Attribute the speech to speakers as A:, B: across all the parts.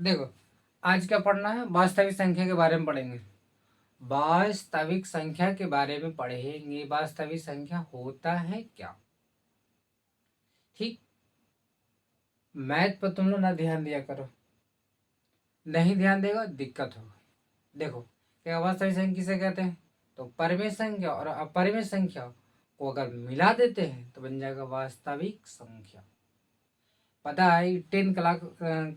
A: देखो, आज क्या पढ़ना है? वास्तविक संख्या के बारे में पढ़ेंगे। वास्तविक संख्या के बारे में पढ़ेंगे। वास्तविक संख्या होता है क्या? ठीक। मैथ पर तुम लोग ना ध्यान दिया करो, नहीं ध्यान देगा दिक्कत होगा। देखो, क्या वास्तविक संख्या किसे कहते हैं? तो परिमेय संख्या और अपरिमेय संख्या को अगर मिला देते हैं तो बन जाएगा वास्तविक संख्या। पता है 10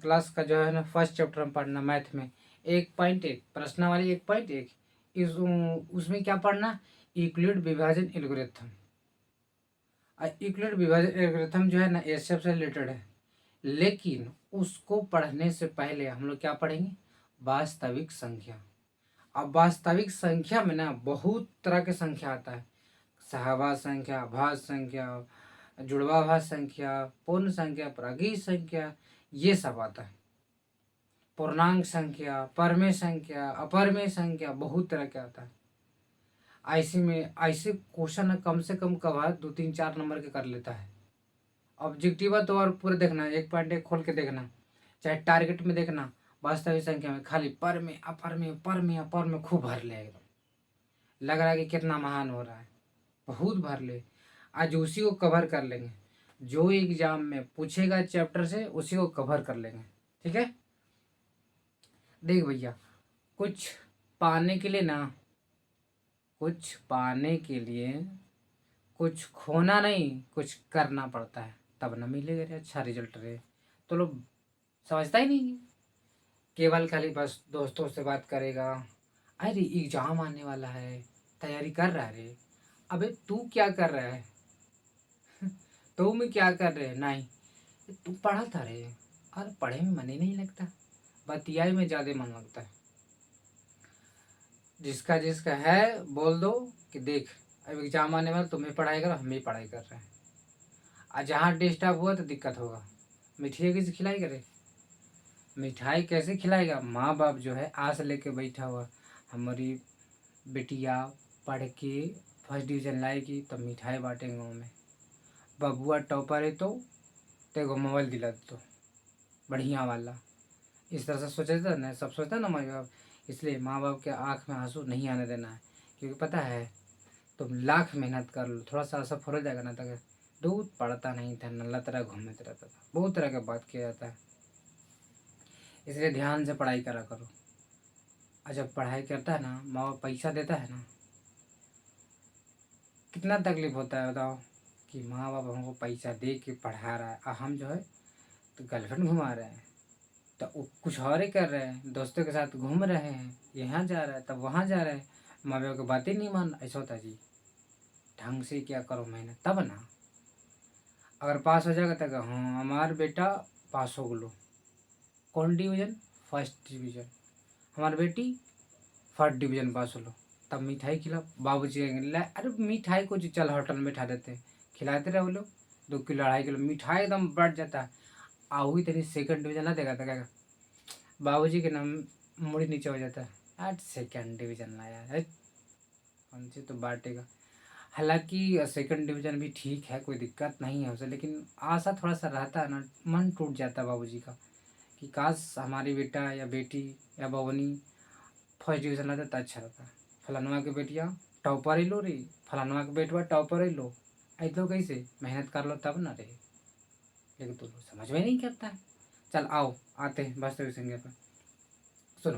A: क्लास का जो है ना फर्स्ट चैप्टर में पढ़ना मैथ में 1.1 प्रश्नावली 1.1 इस उसमें क्या पढ़ना? यूक्लिड विभाजन एल्गोरिथम। यूक्लिड विभाजन एल्गोरिथम जो है ना ये सबसे रिलेटेड है, लेकिन उसको पढ़ने से पहले हम लोग क्या पढ़ेंगे? वास्तविक संख्या। अब वास्तविक संख्या में ना बहुत तरह के संख्या आता है। सहवास संख्या, भाज्य संख्या, जुड़वा भाज्य संख्या, पूर्ण संख्या, प्रागीय संख्या, ये सब आता है। पूर्णांक संख्या, परमेय संख्या, अपरमेय संख्या, बहुत तरह के आता है। ऐसे क्वेश्चन कम से कम कब 2 3 4 नंबर के कर लेता है। ऑब्जेक्टिव तो और पूरे देखना, 1.1 खोल के देखना, चाहे टारगेट में देखना। वास्तविक संख्या में खाली पर में अपर में पर में अपर में खूब भर ले, एकदम लग रहा है कि कितना महान हो रहा है, बहुत भर ले। आज उसी को कवर कर लेंगे, जो एग्जाम में पूछेगा चैप्टर से उसी को कवर कर लेंगे। ठीक है। देख भैया, कुछ पाने के लिए ना, कुछ पाने के लिए कुछ खोना नहीं, कुछ करना पड़ता है, तब ना मिलेगा रे अच्छा रिजल्ट रे। तो लोग समझता ही नहीं है। केवल खाली बस दोस्तों से बात करेगा, अरे एग्जाम आने वाला है, तैयारी कर रहा है रे। अबे तू क्या कर रहा है? तुम क्या कर रहे? नहीं, तू पढ़ा था रे। अरे पढ़े में मन ही नहीं लगता, बतियाई में ज़्यादा मन लगता है। जिसका जिसका है बोल दो कि देख, अब एग्जाम आने वाला, तुम्हें पढ़ाई करो, हम भी पढ़ाई कर रहे हैं। और जहाँ डिस्टर्ब हुआ तो दिक्कत होगा। मिठाई कैसे खिलाई करे? मिठाई कैसे खिलाएगा? माँ बाप जो है आस लेके बैठा हुआ, हमारी बिटिया पढ़ के फर्स्ट डिवीज़न लाएगी तब मिठाई बांटेंगे गाँव में। बबुआ टॉपर है तो तेको मोबाइल दिला दो बढ़िया वाला। इस तरह से सोचा था ना, सब सोचता ना माँ बाप। इसलिए माँ बाप के आँख में आंसू नहीं आने देना है, क्योंकि पता है तुम लाख मेहनत कर लो, थोड़ा सा सफर हो जाएगा ना, तक दूध पड़ता नहीं था, नल्ला तरह घूमते रहता था, बहुत तरह की बात किया जाता है। इसलिए ध्यान से पढ़ाई करा करो। और जब पढ़ाई करता है ना, माँ बाप पैसा देता है ना, कितना तकलीफ होता है बताओ, कि माँ बाप हमको पैसा दे के पढ़ा रहा है और हम जो है तो गर्लफ्रेंड घुमा रहे हैं, तो वो कुछ और ही कर रहे हैं, दोस्तों के साथ घूम रहे हैं, यहाँ जा रहा है तब वहाँ जा रहे हैं, माँ बाप की बातें नहीं मान। ऐसा होता है जी। ढंग से क्या करो मेहनत, तब ना अगर पास हो जाएगा तो हाँ हमार बेटा पास हो गलो। कौन डिवीज़न? First division. हमारी बेटी फर्स्ट डिवीज़न पास हो लो। तब मिठाई खिलाओ, बाबूजी कहेंगे ला, अरे मिठाई को चल होटल में बैठा देते हैं, खिलाते रहे वो लोग। 2 किलो 2.5 किलो मिठाई एकदम बढ़ जाता है। वही तेरी सेकंड डिवीज़न ना देगा तो क्या? बाबूजी के नाम मुड़ी नीचे हो जाता है, आज सेकंड डिवीज़न लाया है, कौन सी तो बांटेगा। हालांकि सेकंड डिवीज़न भी ठीक है, कोई दिक्कत नहीं है उसे, लेकिन आशा थोड़ा सा रहता है ना, मन टूट जाता है बाबूजी का, कि काश हमारी बेटा या बेटी या बवनी फर्स्ट डिवीज़न लाता तो अच्छा रहता। फलानवा के बेटिया टॉपर ही लो रे, फलानवा के बेटवा टॉपर ही लो। ऐसे तो कैसे मेहनत कर लो तब ना रे, लेकिन तो लोग समझ में नहीं करता है। चल आओ आते हैं वास्तविक संख्या पर। सुनो,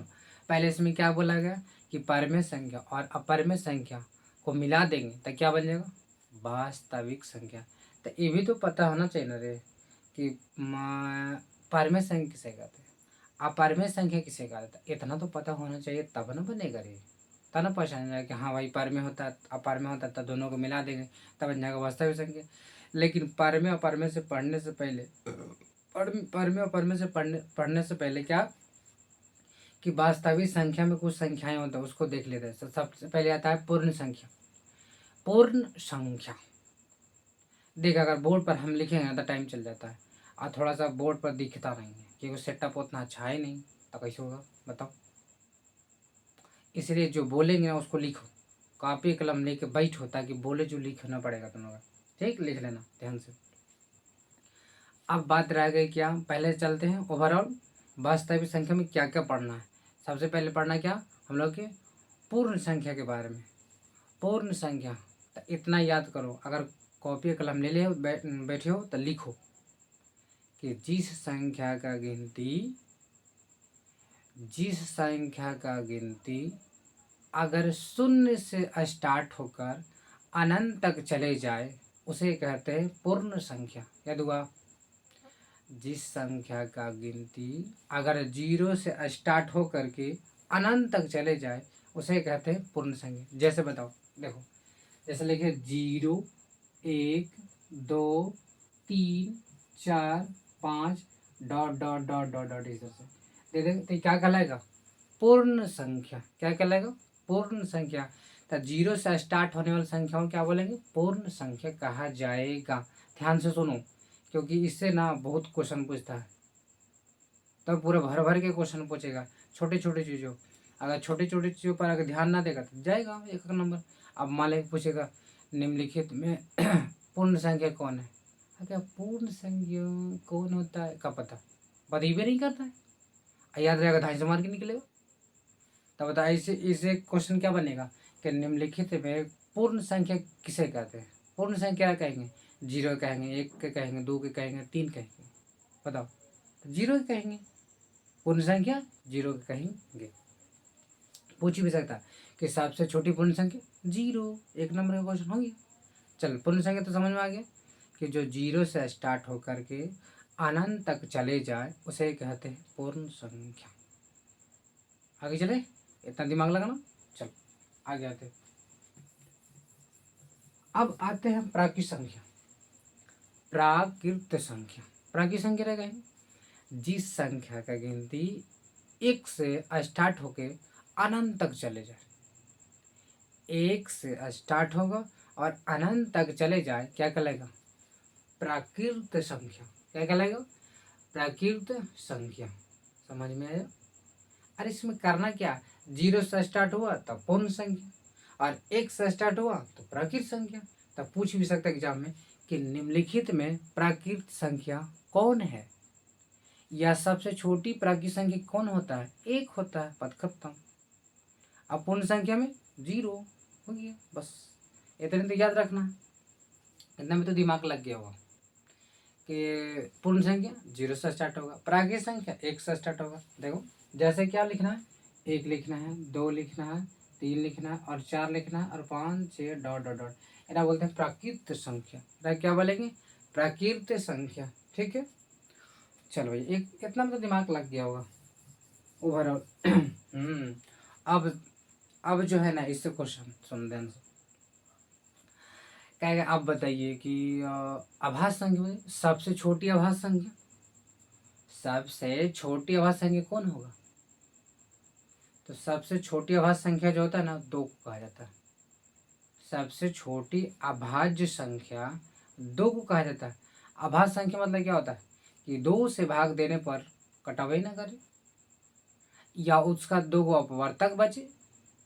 A: पहले इसमें क्या बोला गया कि परमेय संख्या और अपरमेय संख्या को मिला देंगे तो क्या बन जाएगा? वास्तविक संख्या। तो ये भी तो पता होना चाहिए ना रे, कि परमेय संख्या किसे कहते हैं, अपरमेय संख्या किसे कहते हैं, इतना तो पता होना चाहिए तब ना बनेगा रे। तब ना पहचान जाएगा कि हाँ भाई परमेय होता है अपरमेय होता है, तब दोनों को मिला देंगे तब बन जाएगा वास्तविक संख्या। लेकिन परमेय अपरमेय से पढ़ने से पहले परमेय अपरमेय से पढ़ने से पहले क्या, कि वास्तविक संख्या में कुछ संख्याएं होता है उसको देख लेते हैं। सबसे पहले आता है पूर्ण संख्या। पूर्ण संख्या देख, अगर बोर्ड पर हम लिखेंगे तो टाइम चल जाता है, और थोड़ा सा बोर्ड पर दिखता नहीं है क्योंकि सेटअप उतना अच्छा है नहीं, तो कैसे होगा बताओ। इसलिए जो बोलेंगे ना उसको लिखो, कॉपी कलम लेके बैठो, ताकि बोले जो लिखना पड़ेगा तुम लोग। ठीक, लिख लेना ध्यान से। अब बात रह गई क्या, पहले चलते हैं ओवरऑल वास्तविक संख्या में क्या क्या पढ़ना है। सबसे पहले पढ़ना क्या हम लोग के पूर्ण संख्या के बारे में। पूर्ण संख्या तो इतना याद करो, अगर कॉपी कलम ले ले बैठे हो तो लिखो कि जिस संख्या का गिनती अगर शून्य से स्टार्ट होकर अनंत तक चले जाए उसे कहते हैं पूर्ण संख्या। याद हुआ? जिस संख्या का गिनती अगर 0 से स्टार्ट हो करके अनंत तक चले जाए उसे कहते हैं पूर्ण संख्या। जैसे बताओ, देखो जैसे लिखे 0 1 2 3 4 5 dot dot dot dot dot इस तरह से दे देंगे तो क्या कहलाएगा? पूर्ण संख्या। क्या कहलाएगा? पूर्ण संख्या। तो 0 से स्टार्ट होने वाली संख्याओं क्या बोलेंगे? पूर्ण संख्या कहा जाएगा। ध्यान से सुनो, क्योंकि इससे ना बहुत क्वेश्चन पूछता है, तो पूरा भर भर के क्वेश्चन पूछेगा छोटे छोटे चीज़ों। अगर छोटी छोटी चीज़ों पर अगर ध्यान ना देगा तो जाएगा एक एक नंबर। अब मान लें पूछेगा निम्नलिखित में पूर्ण संख्या कौन है? क्या पूर्ण संख्या कौन होता है का पता भी नहीं करता है, याद रहेगा 250 मार्क के निकलेगा। तब बता इसे क्वेश्चन क्या बनेगा कि निम्नलिखित में पूर्ण संख्या किसे कहते हैं? पूर्ण संख्या कहेंगे 0 कहेंगे, 1 के कहेंगे, 2 के कहेंगे, 3 कहेंगे। बताओ, 0 के कहेंगे पूर्ण संख्या, 0 के कहेंगे। पूछ भी सकता कि सबसे छोटी पूर्ण संख्या 0, एक नंबर का क्वेश्चन हो गया। चल पूर्ण संख्या तो समझ में आ गया कि जो 0 से स्टार्ट होकर के अनंत तक चले जाए उसे कहते हैं पूर्ण संख्या। आगे चले, इतना दिमाग लगाना। चल आगे आते, अब आते हैं प्राकृत संख्या। प्राकृत संख्या, प्राकृत संख्या रहेगा जिस संख्या का गिनती 1 से स्टार्ट होके अनंत तक चले जाए। 1 से स्टार्ट होगा और अनंत तक चले जाए क्या कहलाएगा? प्राकृत संख्या। क्या कहलाएगा? प्राकृत संख्या। समझ में आया? अरे इसमें करना क्या, 0 से स्टार्ट हुआ तब पूर्ण संख्या और 1 से स्टार्ट हुआ तो प्राकृत संख्या। तब पूछ भी सकता है एग्जाम में कि निम्नलिखित में प्राकृत संख्या कौन है, या सबसे छोटी प्राकृत संख्या कौन होता है? 1 होता है, पद खत्म। अब पूर्ण संख्या में 0 हो गया, बस इतने तो याद रखना। इतना में तो दिमाग लग गया होगा कि पूर्ण संख्या 0 से स्टार्ट होगा, प्राकृत संख्या 1 से स्टार्ट होगा। देखो जैसे क्या लिखना है, 1 लिखना है, 2 लिखना है, 3 लिखना है और 4 लिखना है और 5 6 डॉट डॉट डॉट, इतना बोलते हैं प्राकृत संख्या। क्या बोलेंगे? प्राकृत संख्या। ठीक है, चलो भाई एक इतना में तो दिमाग लग गया होगा ओवरऑल। अब जो है ना इससे क्वेश्चन सुन ध्यान से। क्या आप बताइए कि आभास संख्या, सबसे छोटी आभास संख्या, सबसे छोटी आभास संख्या कौन होगा? तो सबसे छोटी आभास संख्या जो होता है ना 2 को कहा जाता है। सबसे छोटी अभाज्य संख्या 2 को कहा जाता है। आभास संख्या मतलब क्या होता है कि 2 से भाग देने पर कटावे ना करे, या उसका 2 गो अपवर्तक बचे,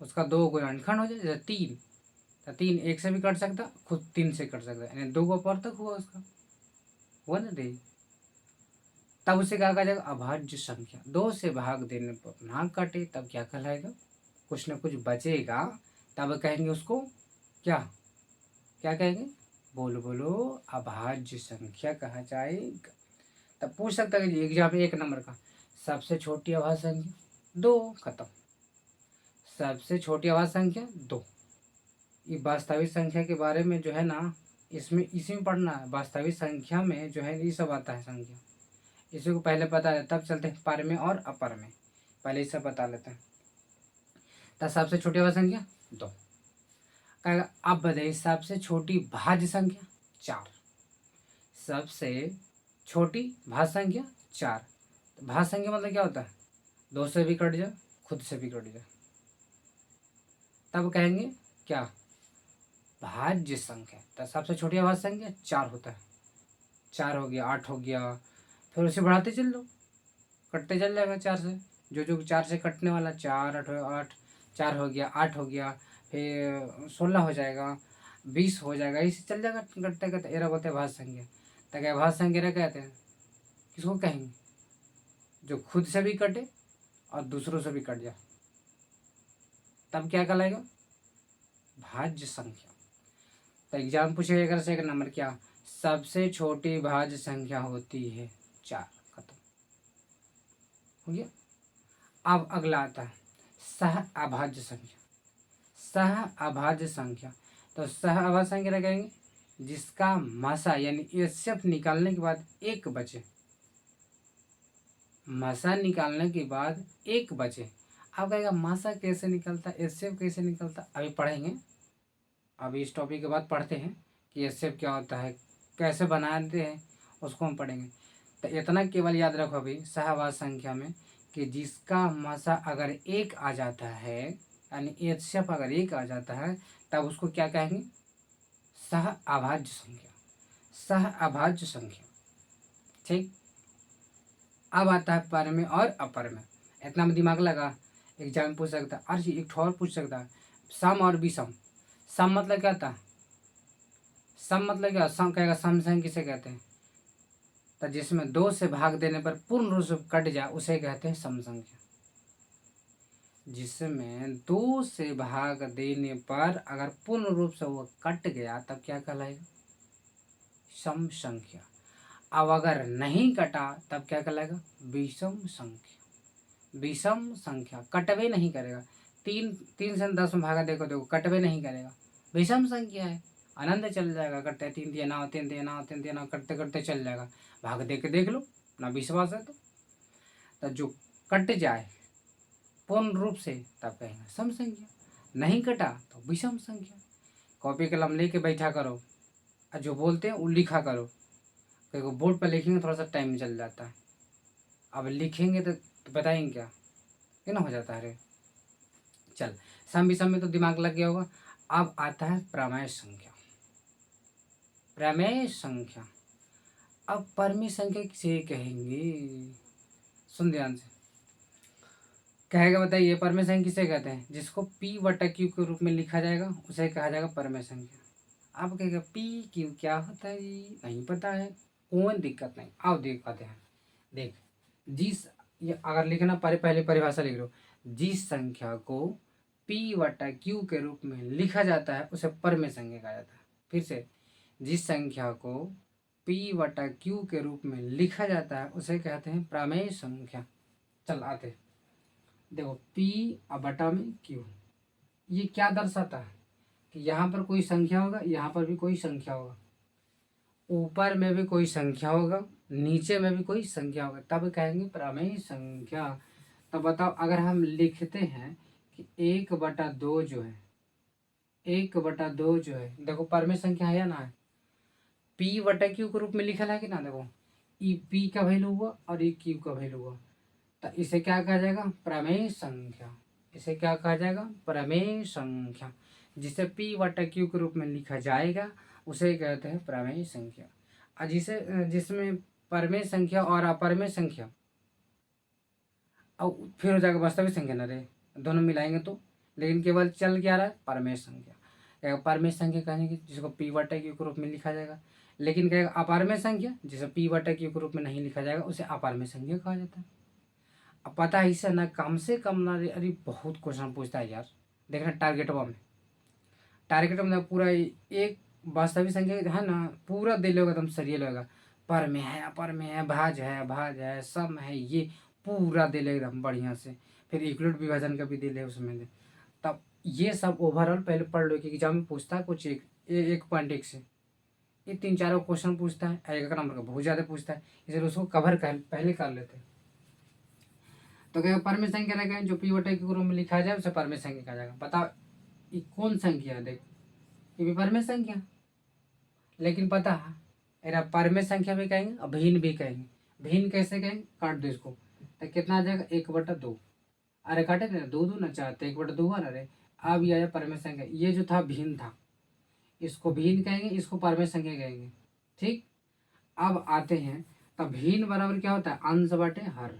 A: उसका 2 गुणनखंड हो जाए। जैसे 3 तो 3 1 से भी कट सकता, खुद 3 से कट सकता है, यानी 2 गो अपवर्तक हुआ उसका, हुआ ना रे। तब उसे क्या कहा जाएगा? अभाज्य संख्या। 2 से भाग देने पर ना कटे तब क्या कहलाएगा? कुछ न कुछ बचेगा, तब कहेंगे उसको क्या, क्या कहेंगे? बोलो बोलो, अभाज्य संख्या कहा जाएगा। तब पूछ सकता है कि एग्जाम में 1 नंबर का सबसे छोटी अभाज्य संख्या 2, खत्म। सबसे छोटी अभाज्य संख्या 2। ये वास्तविक संख्या के बारे में जो है ना इसमें इसी में पढ़ना है। वास्तविक संख्या में जो है ये सब आता है संख्या, इसी को पहले पता है तब चलते हैं पर में और अपर में, पहले इसे बता लेते हैं। तो सबसे छोटी अभाज्य संख्या 2। अब बताइए सबसे छोटी भाज्य संख्या 4। सबसे छोटी भाज्य संख्या 4। तो भाज्य संख्या मतलब क्या होता है? 2 से भी कट जाए, खुद से भी कट जाए, तब कहेंगे क्या? भाज्य संख्या। तो सबसे छोटी अभाज्य संख्या 4 होता है। 4 हो गया, 8 हो गया, फिर उसे बढ़ाते चल लो, कटते चल जाएगा 4 से। जो जो 4 से कटने वाला 4 8 8 4 हो गया, 8 हो गया, फिर 16 हो जाएगा, 20 हो जाएगा, इसे चल जाएगा कटते कटते। एरा बोलते हैं भाज्य संख्या। तो क्या भाज्य संख्या कहते हैं? किसको कहेंगे? जो खुद से भी कटे और दूसरों से भी कट जाए, तब क्या कहलाएगा? भाज्य संख्या। तो एग्जाम पूछेगा अगर से एक नंबर क्या सबसे छोटी भाज्य संख्या होती है? 4। खत्म हो गया। अब अगला आता है सह अभाज्य संख्या। सह अभाज्य संख्या, तो सह अभाज्य संख्या लगाएंगे जिसका मसा यानी एचसीएफ निकालने के बाद एक बचे। मसा निकालने के बाद एक बचे। अब कहेगा मसा कैसे निकलता, एचसीएफ कैसे निकलता, अभी पढ़ेंगे। अभी इस टॉपिक के बाद पढ़ते हैं कि एचसीएफ क्या होता है, कैसे बनाते हैं, उसको हम पढ़ेंगे। तो इतना केवल याद रखो अभी सहअभाज्य संख्या में कि जिसका मसा अगर एक आ जाता है यानी एचसीएफ अगर एक आ जाता है तब उसको क्या कहेंगे? सहअभाज्य संख्या। सहअभाज्य संख्या। ठीक। अब आता है परमेय और अपरमेय। इतना में दिमाग लगा, एग्जाम पूछ सकता है। और एक और पूछ सकता है सम और विषम। सम मतलब क्या था? सम मतलब क्या? सम कहेगा सम संख्या किसे कहते हैं? तो जिसमें 2 से भाग देने पर पूर्ण रूप से कट जाए उसे कहते हैं सम संख्या। जिसमें 2 से भाग देने पर अगर पूर्ण रूप से वो कट गया तब क्या कहलाएगा? सम संख्या। अब अगर नहीं कटा तब क्या कहलाएगा? विषम संख्या। विषम संख्या कटवे नहीं करेगा। 3 से 10 में भागा, देखो देखो कटवे नहीं करेगा, विषम संख्या है, आनंद चल जाएगा। कटते 3 दिया 9, 3 दिया 9, 3 दिया 9, करते करते चल जाएगा। भाग दे के देख लो, ना विश्वास है तो जो कट जाए पूर्ण रूप से तब कहेंगे सम संख्या, नहीं कटा तो विषम संख्या। कॉपी कलम लेके बैठा करो और जो बोलते हैं वो लिखा करो, क्योंकि बोर्ड पर लिखेंगे थोड़ा सा टाइम चल जाता है, अब लिखेंगे तो बताएंगे क्या ना हो जाता है। चल सम विषम में तो दिमाग लग गया होगा। अब आता है प्रमेय संख्या। प्रमेय संख्या। अब परमेय संख्या किसे कहेंगे? सुन ध्यान से, कहेगा बताइए परमेय संख्या किसे कहते हैं? जिसको P/Q के रूप में लिखा जाएगा उसे कहा जाएगा परमेय संख्या। अब कहेगा PQ क्या होता है जी? नहीं पता है, कोई दिक्कत नहीं, आओ देख पाते हैं। देख, जिस ये अगर लिखना पहले परिभाषा लिख लो, जिस संख्या को P/Q के रूप में लिखा जाता है उसे परमेय संख्या कहा जाता है। फिर से, जिस संख्या को P/Q के रूप में लिखा जाता है उसे कहते हैं प्रमेय संख्या। चल आते देखो, P/Q ये क्या दर्शाता है कि यहाँ पर कोई संख्या होगा, यहाँ पर भी कोई संख्या होगा, ऊपर में भी कोई संख्या होगा, नीचे में भी कोई संख्या होगा, तब कहेंगे प्रमेय संख्या। तब बताओ अगर हम लिखते हैं कि 1/2 जो है, 1/2 जो है, देखो परमेय संख्या है या ना है? P/Q के रूप में लिखा है कि ना? देखो ये P का वैल्यू हुआ और ये Q का वैल्यू हुआ, तो इसे क्या कहा जाएगा? प्रमेय संख्या। इसे क्या कहा जाएगा? प्रमेय संख्या। जिसे P/Q के रूप में लिखा जाएगा उसे कहते हैं प्रमेय संख्या। और जिसमें परमेय संख्या और अपरमेय संख्या और फिर हो जाएगा वास्तविक संख्या न रे, दोनों मिलाएंगे तो, लेकिन केवल चल क्या रहा है? परमेय संख्या। परमेय संख्या कहेंगे जिसको P/Q के रूप में लिखा जाएगा, लेकिन कहेगा अपरमेय संख्या जिसे P/Q के रूप में नहीं लिखा जाएगा उसे अपरमेय संख्या कहा जाता है। अब पता है इससे ना कम से कम ना, अरे बहुत क्वेश्चन पूछता है यार। देखना टारगेटवा में, टारगेट में पूरा एक वास्तविक संख्या है ना, पूरा दे लोगे एकदम सरियल होगा, पर में है, अपर में है, भाज है, सम है, ये पूरा दे ले एकदम बढ़िया से। फिर इक्वलेट विभाजन का भी दे ले उसमें दे। तब ये सब ओवरऑल पहले पढ़ लो कि एग्जाम में पूछता है कुछ एक पॉइंट एक से ये 3-4 क्वेश्चन पूछता है, एक नंबर का बहुत ज़्यादा पूछता है, इसलिए उसको कवर पहले कर लेते हैं। तो क्या परमेय संख्या रहेगा जो P/Q के रूप में लिखा जाए उसे परमेय संख्या कहा जाएगा। बताओ ये कौन संख्या है? देख ये भी परमेय संख्या, लेकिन पता है एरा परमेय संख्या भी कहेंगे और भिन्न भी कहेंगे। भिन्न कैसे कहेंगे? काट दो इसको तो कितना आ जाएगा? 1/2। अरे काटे ना, 2 ना 4 तो 1/2 हुआ ना रे। अब ये आया परमेय संख्या, ये जो था भिन्न था, इसको भिन्न कहेंगे, इसको परमेय संख्या कहेंगे। ठीक। अब आते हैं, तब भिन्न बराबर क्या होता है? अंश बटे हर।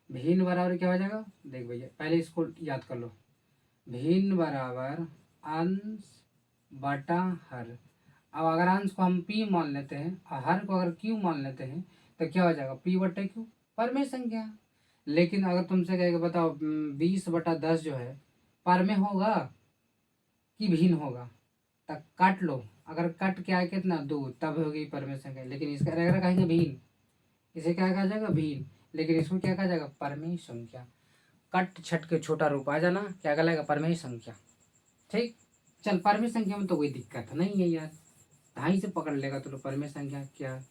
A: भिन्न बराबर क्या हो जाएगा? देख भैया पहले इसको याद कर लो, भिन्न बराबर अंश बटा हर। अब अगर अंश को हम P मान लेते हैं और हर को अगर Q मान लेते हैं तो क्या हो जाएगा? P/Q परमेय संख्या। लेकिन अगर तुमसे कहेगा बताओ 20/10 जो है पर में होगा कि भिन्न होगा, तब काट लो। अगर कट के आए कितना 2 तब होगी पर में संख्या। लेकिन इसका अगर कहेंगे भिन्न, इसे क्या कहा जाएगा भिन्न, लेकिन इसको क्या कहा जाएगा परमेय संख्या। कट छट के छोटा रूप आ जाना क्या कहलाएगा परमेय संख्या। ठीक, चल परमेय संख्या में तो कोई दिक्कत नहीं है यार, ढाई से पकड़ लेगा तो परमेय संख्या क्या।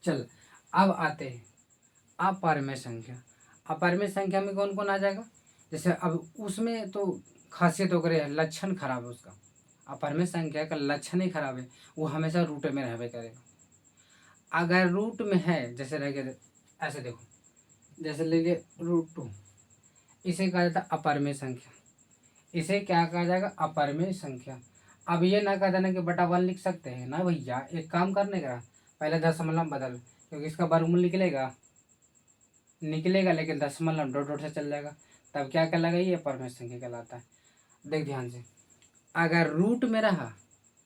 A: चल अब आते हैं अपरमेय संख्या। अपरमेय संख्या में कौन कौन आ जाएगा, जैसे अब उसमें तो खासियत हो गई है, लक्षण खराब है उसका। अपरमेय संख्या का लक्षण ही खराब है, वो हमेशा रूट में रहबे करेगा। अगर रूट में है, जैसे रह गया ऐसे देखो, जैसे ले लिए √2, इसे कहा जाता है अपरमेय संख्या। इसे क्या कहा जाएगा अपरमेय संख्या। अब ये ना कह देना कि बटा 1 लिख सकते हैं ना भैया, एक काम करने का पहले दशमलव बदल, क्योंकि इसका वर्गमूल निकलेगा लेकिन दशमलव डॉट डॉट से चल जाएगा, तब क्या कहलाएगा ये अपरमेय संख्या कहलाता है। देख ध्यान से, अगर रूट में रहा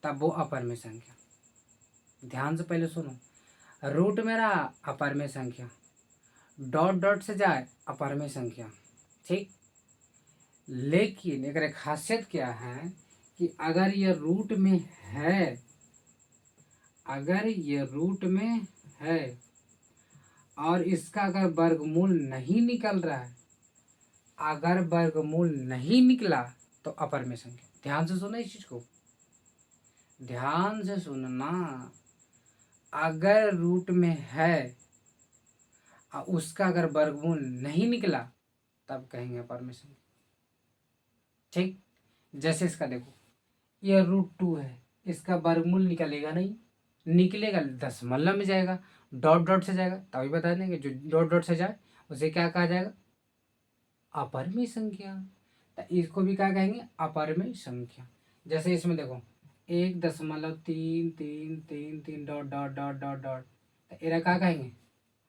A: तब वो अपरमेय संख्या। ध्यान से पहले सुनो, रूट में रहा अपरमेय संख्या, डॉट डॉट से जाए अपरमेय संख्या। ठीक, लेकिन एक खासियत क्या है कि अगर ये रूट में है, अगर ये रूट में है और इसका अगर वर्गमूल नहीं निकल रहा है, अगर वर्गमूल नहीं निकला तो अपरमेय संख्या। ध्यान से सुना इस चीज को, ध्यान से सुनना। अगर रूट में है और उसका अगर वर्गमूल नहीं निकला तब कहेंगे अपरमेय संख्या। ठीक, जैसे इसका देखो, ये √2 है, इसका वर्गमूल निकलेगा नहीं, निकलेगा दशमलव में जाएगा, डॉट डॉट से जाएगा, तभी बता देंगे जो डॉट डॉट से जाए उसे क्या कहा जाएगा अपरमेय संख्या। तो इसको भी क्या कहेंगे अपरमेय संख्या। जैसे इसमें देखो 1.3333 dot dot dot dot dot, तो एरा क्या कहेंगे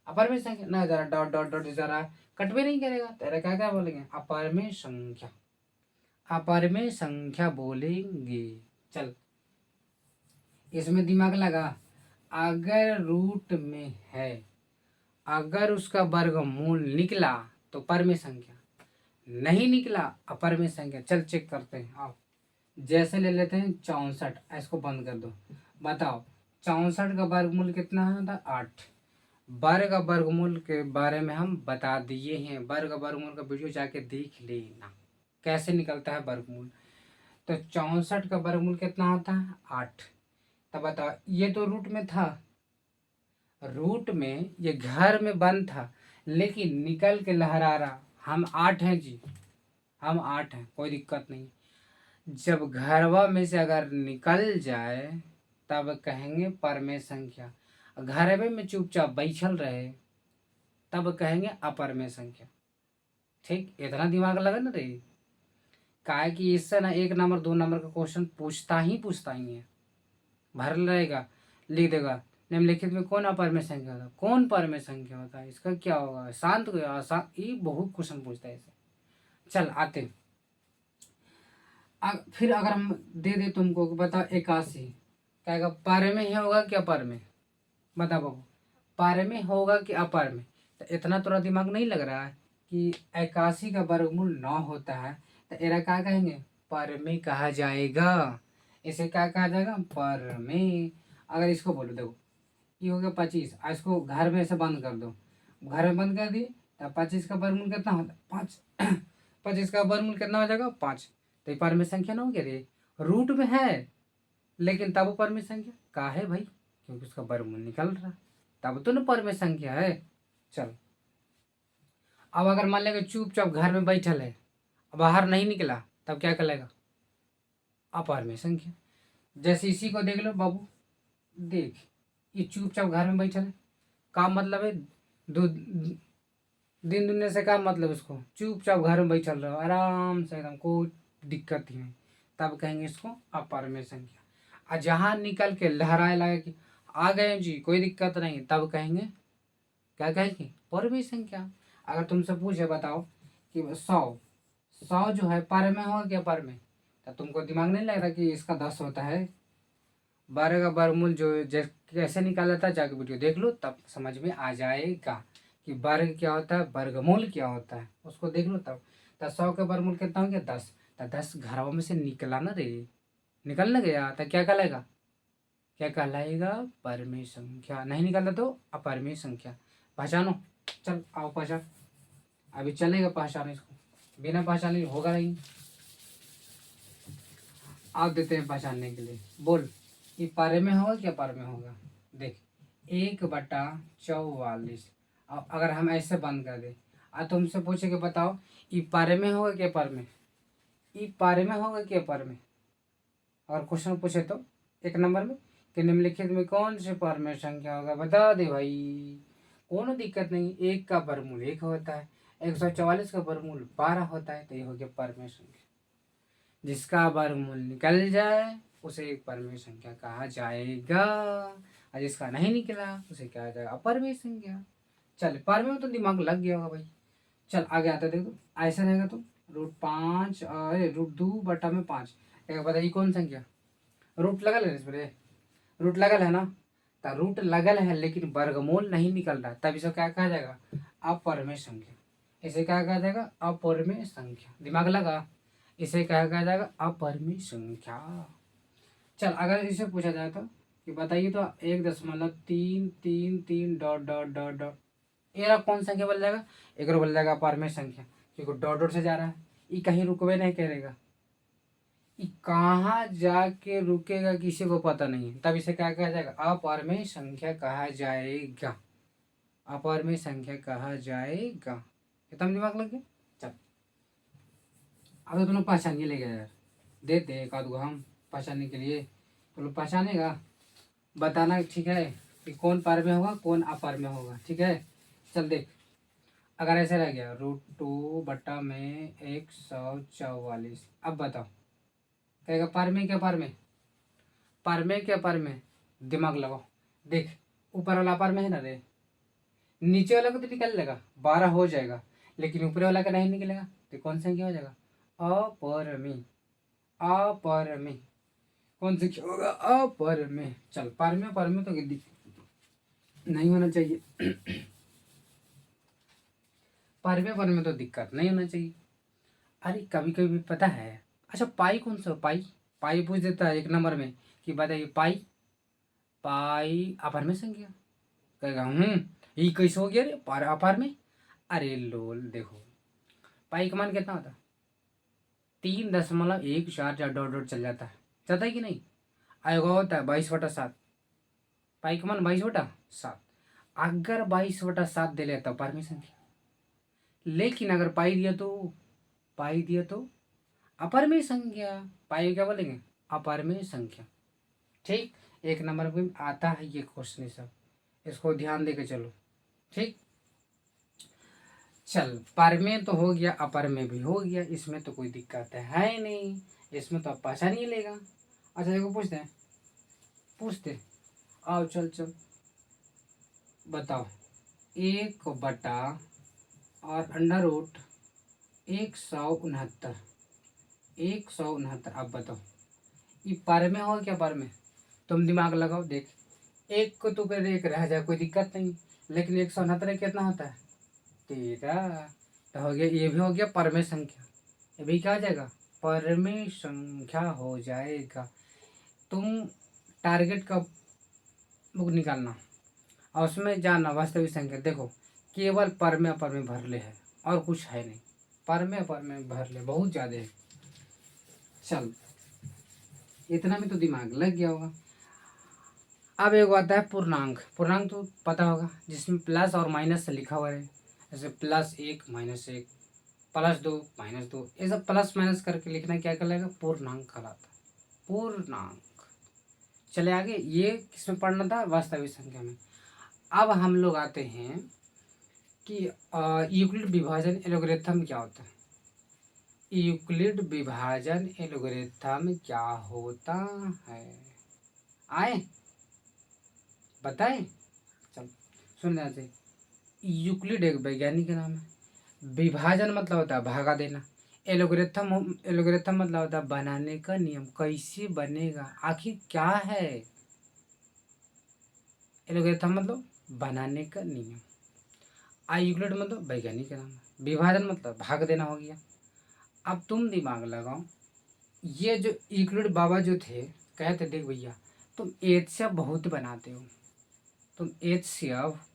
A: अपरमेय संख्या ना। जरा डॉट डॉट डॉट जरा कट भी नहीं करेगा तो एरा क्या क्या बोलेंगे अपरमेय संख्या, अपरमेय संख्या बोलेंगे। चल इसमें दिमाग लगा, अगर रूट में है, अगर उसका वर्गमूल निकला तो परमेय संख्या, नहीं निकला अपरमेय संख्या। चल चेक करते हैं आओ। जैसे ले लेते हैं 64, इसको बंद कर दो। बताओ 64 का वर्गमूल कितना था 8। वर्ग वर्गमूल के बारे में हम बता दिए हैं, वर्ग वर्गमूल का वीडियो जाके देख लेना कैसे निकलता है वर्गमूल। तो 64 का वर्गमूल कितना होता है 8। तब बताओ ये तो रूट में था, रूट में ये घर में बंद था, लेकिन निकल के लहरा रहा। हम 8 हैं जी, हम 8 हैं, कोई दिक्कत नहीं। जब घरवा में से अगर निकल जाए तब कहेंगे परमेय संख्या। घरवे में चुपचाप बैठल रहे तब कहेंगे अपरमेय संख्या। ठीक, इतना दिमाग लगा ना रे, काहे कि इससे ना 1 नंबर 2 नंबर का क्वेश्चन पूछता ही है। भर रहेगा, लिख देगा निम्नलिखित में कौन अपरमेय संख्या होता है, कौन परमेय संख्या होता है, इसका क्या होगा, शांत को अशांत, ये बहुत क्वेश्चन पूछता है इसे। चल आते, फिर अगर हम दे तुमको बताओ 81, कहेगा पर में ही होगा कि अपर में, बता बाबू पर में होगा कि अपर में। तो इतना थोड़ा दिमाग नहीं लग रहा है कि 81 का वर्गमूल 9 होता है, तो एरा क्या कहेंगे पर में कहा जाएगा। इसे क्या कहा जाएगा पर में। अगर इसको बोलो देखो ये हो गया 25, इसको घर में से बंद कर दो, घर में बंद कर दिए तो 25 का वर्गमूल कितना होता है 5। 25 का वर्गमूल कितना हो जाएगा 5। तो ये परमेय संख्या ना हो गया रे, रूट में है लेकिन तब परमेय संख्या का है भाई, क्योंकि उसका वर्गमूल निकल रहा, तब तो ना परमेय संख्या है। चल अब अगर मान लेगा चुपचाप घर में बैठल है, बाहर नहीं निकला, तब क्या कहलाएगा अपरमेय संख्या। जैसे इसी को देख लो बाबू, देख ये चुपचाप घर में बैठल है, का मतलब है दो दिन दुनिया से का मतलब इसको चुपचाप घर में बैठल रहो आराम से एकदम, कोई दिक्कत ही नहीं, तब कहेंगे इसको अपरमेय संख्या। और जहाँ निकल के लहराए लगे कि आ गए जी कोई दिक्कत नहीं, तब कहेंगे क्या कहेंगे परमेय संख्या। अगर तुमसे पूछे बताओ कि 100 जो है पर में होगा क्या पर में, तो तुमको दिमाग नहीं लग रहा कि इसका 10 होता है। 12 का वर्गमूल जो कैसे निकाला था जाके वीडियो देख लो तब समझ में आ जाएगा। कि वर्ग क्या होता है, वर्गमूल क्या होता है, उसको देख लो तब। तो 100 का वर्गमूल कितना हो गया 10। तो 10 घरों में से निकला ना रे, निकल ना गया तो क्या कहलाएगा, क्या कहलाएगा, परमेय संख्या। नहीं निकलता तो अपरमेय संख्या। पहचानो, चल आओ पहचान, अभी चलेगा पहचान, इसको बिना पहचाने होगा नहीं। आप देते हैं पहचानने के लिए, बोल ये पारे में होगा क्या पारे में होगा। देख 1/44। अब अगर हम ऐसे बंद कर दे तुमसे पूछे कि बताओ ये पारे में होगा क्या पर में, ये पारे में होगा क्या पर में। और क्वेश्चन पूछे तो 1 नंबर में कि निम्नलिखित में कौन से पर में संख्या होगा, बता दे भाई, कोनो दिक्कत नहीं। 1 का वर्गमूल 1 होता है, 144 का वर्गमूल 12 होता है, तो ये हो गया पर में संख्या। जिसका वर्गमूल निकल जाए उसे एक परमेय संख्या कहा जाएगा, और जिसका नहीं निकला उसे कहा जाएगा अपरमेय संख्या। चल परमेय में तो दिमाग लग गया होगा भाई। चल आगे आता देखो, ऐसा रहेगा तो √5 अरे √2/5 एक बताइए कौन संख्या। रूट लगल है इसमें, रूट लगल है ना, तो रूट लगल है लेकिन वर्गमूल नहीं निकल रहा, तब इसे क्या कहा जाएगा, अपरमेय संख्या। इसे क्या कहा जाएगा, अपरमेय संख्या। दिमाग लगा, इसे क्या कहा जाएगा, अपरमेय संख्या। चल अगर इसे पूछा जाए तो कि बताइए तो 1.333 डॉट डॉट डॉट डॉट, ये कौन संख्या बोल जाएगा, एक बोल जाएगा अपरमेय संख्या, क्योंकि डॉट डॉट से जा रहा है, ये कहीं रुकवे नहीं करेगा, ये कहाँ जाके रुकेगा किसी को पता नहीं, तब इसे क्या कहा जाएगा, अपरमेय संख्या कहा जाएगा, अपरमेय संख्या कहा जाएगा। एकदम दिमाग लग गया। चल अब तो तुम लोग पहचान के ले गए यार, देते एक आध गो हम पहचानने के लिए, तुम लोग पहचानेगा, बताना ठीक है कि कौन पार में होगा कौन अपार में होगा, ठीक है। चल देख, अगर ऐसे रह गया √2/144, अब बताओ कहेगा पार में क्या पार में, पार में क्या पार में, दिमाग लगाओ। देख ऊपर वाला पार में है ना रे, नीचे वाला को तो निकल लेगा 12 हो जाएगा, लेकिन ऊपर वाला का नहीं निकलेगा, तो कौन सा क्या हो जाएगा, अपरमेय, अपरमेय कौन संख्या होगा, अपरमेय। चल पर में तो नहीं होना चाहिए पर में तो दिक्कत नहीं होना चाहिए। अरे कभी कभी पता है, अच्छा पाई कौन सा, पाई, पाई पूछ देता है 1 नंबर में कि बताइए पाई, पाई अपार में संख्या, कहेगा ये कैसे हो गया रे पार अपार में। अरे लोल देखो, पाई का मान कितना होता है, 3.14 डॉट डॉट चल जाता है कि नहीं, आएगा होता है 22/7, पाई का मान 22/7। अगर 22/7 दे लेता पार में संख्या, लेकिन अगर पाई दिया तो अपरमेय संख्या, पाई क्या बोलेंगे, अपरमेय संख्या। ठीक, 1 नंबर पे आता है ये क्वेश्चन सब, इसको ध्यान देके चलो, ठीक। चल पर में तो हो गया, अपर में भी हो गया, इसमें तो कोई दिक्कत है नहीं, इसमें तो आप पहचान ही लेगा। अच्छा देखो पूछते आओ, चल चल बताओ, 1 बटा और √169, 169, अब बताओ ये पर में हो क्या पर में, तुम दिमाग लगाओ। देख एक को तो कर एक रह जाए कोई दिक्कत नहीं, लेकिन 169 कितना होता है, 13, तो हो गया, ये भी हो गया परमेय संख्या, ये भी क्या हो जाएगा, परमेय संख्या हो जाएगा। तुम टारगेट का बुक निकालना और उसमें जाना वास्तविक संख्या, देखो केवल परमेय परमेय भर ले है और कुछ है नहीं, परमेय परमेय भर ले बहुत ज़्यादा है। चल इतना में तो दिमाग लग गया होगा। अब एक आता है पूर्णांक, पूर्णांक तो पता होगा जिसमें प्लस और माइनस से लिखा हुआ है, जैसे +1 -1 +2 -2, ये सब प्लस माइनस करके लिखना क्या कहलाएगा, पूर्णांक कहलाता है, पूर्णांक। चले आगे, ये किसमें पढ़ना था, वास्तविक संख्या में। अब हम लोग आते हैं कि यूक्लिड विभाजन एलोगरिथम क्या होता है, यूक्लिड विभाजन एलोगरिथम क्या होता है, आए बताएं। चल सुन ध्यान, यूक्लिड एक वैज्ञानिक का नाम है, विभाजन मतलब होता है भागा देना, एलोगरिथम, एलोगरिथम मतलब होता है बनाने का नियम, कैसे बनेगा आखिर क्या है, एलोगरिथम मतलब बनाने का नियम। आई यूक्लिड मतलब वैज्ञानिक नाम है, विभाजन मतलब भाग देना हो गया। अब तुम दिमाग लगाओ, ये जो यूक्लिड बाबा जो थे कहते देख भैया तुम एच बहुत बनाते हो, तुम एच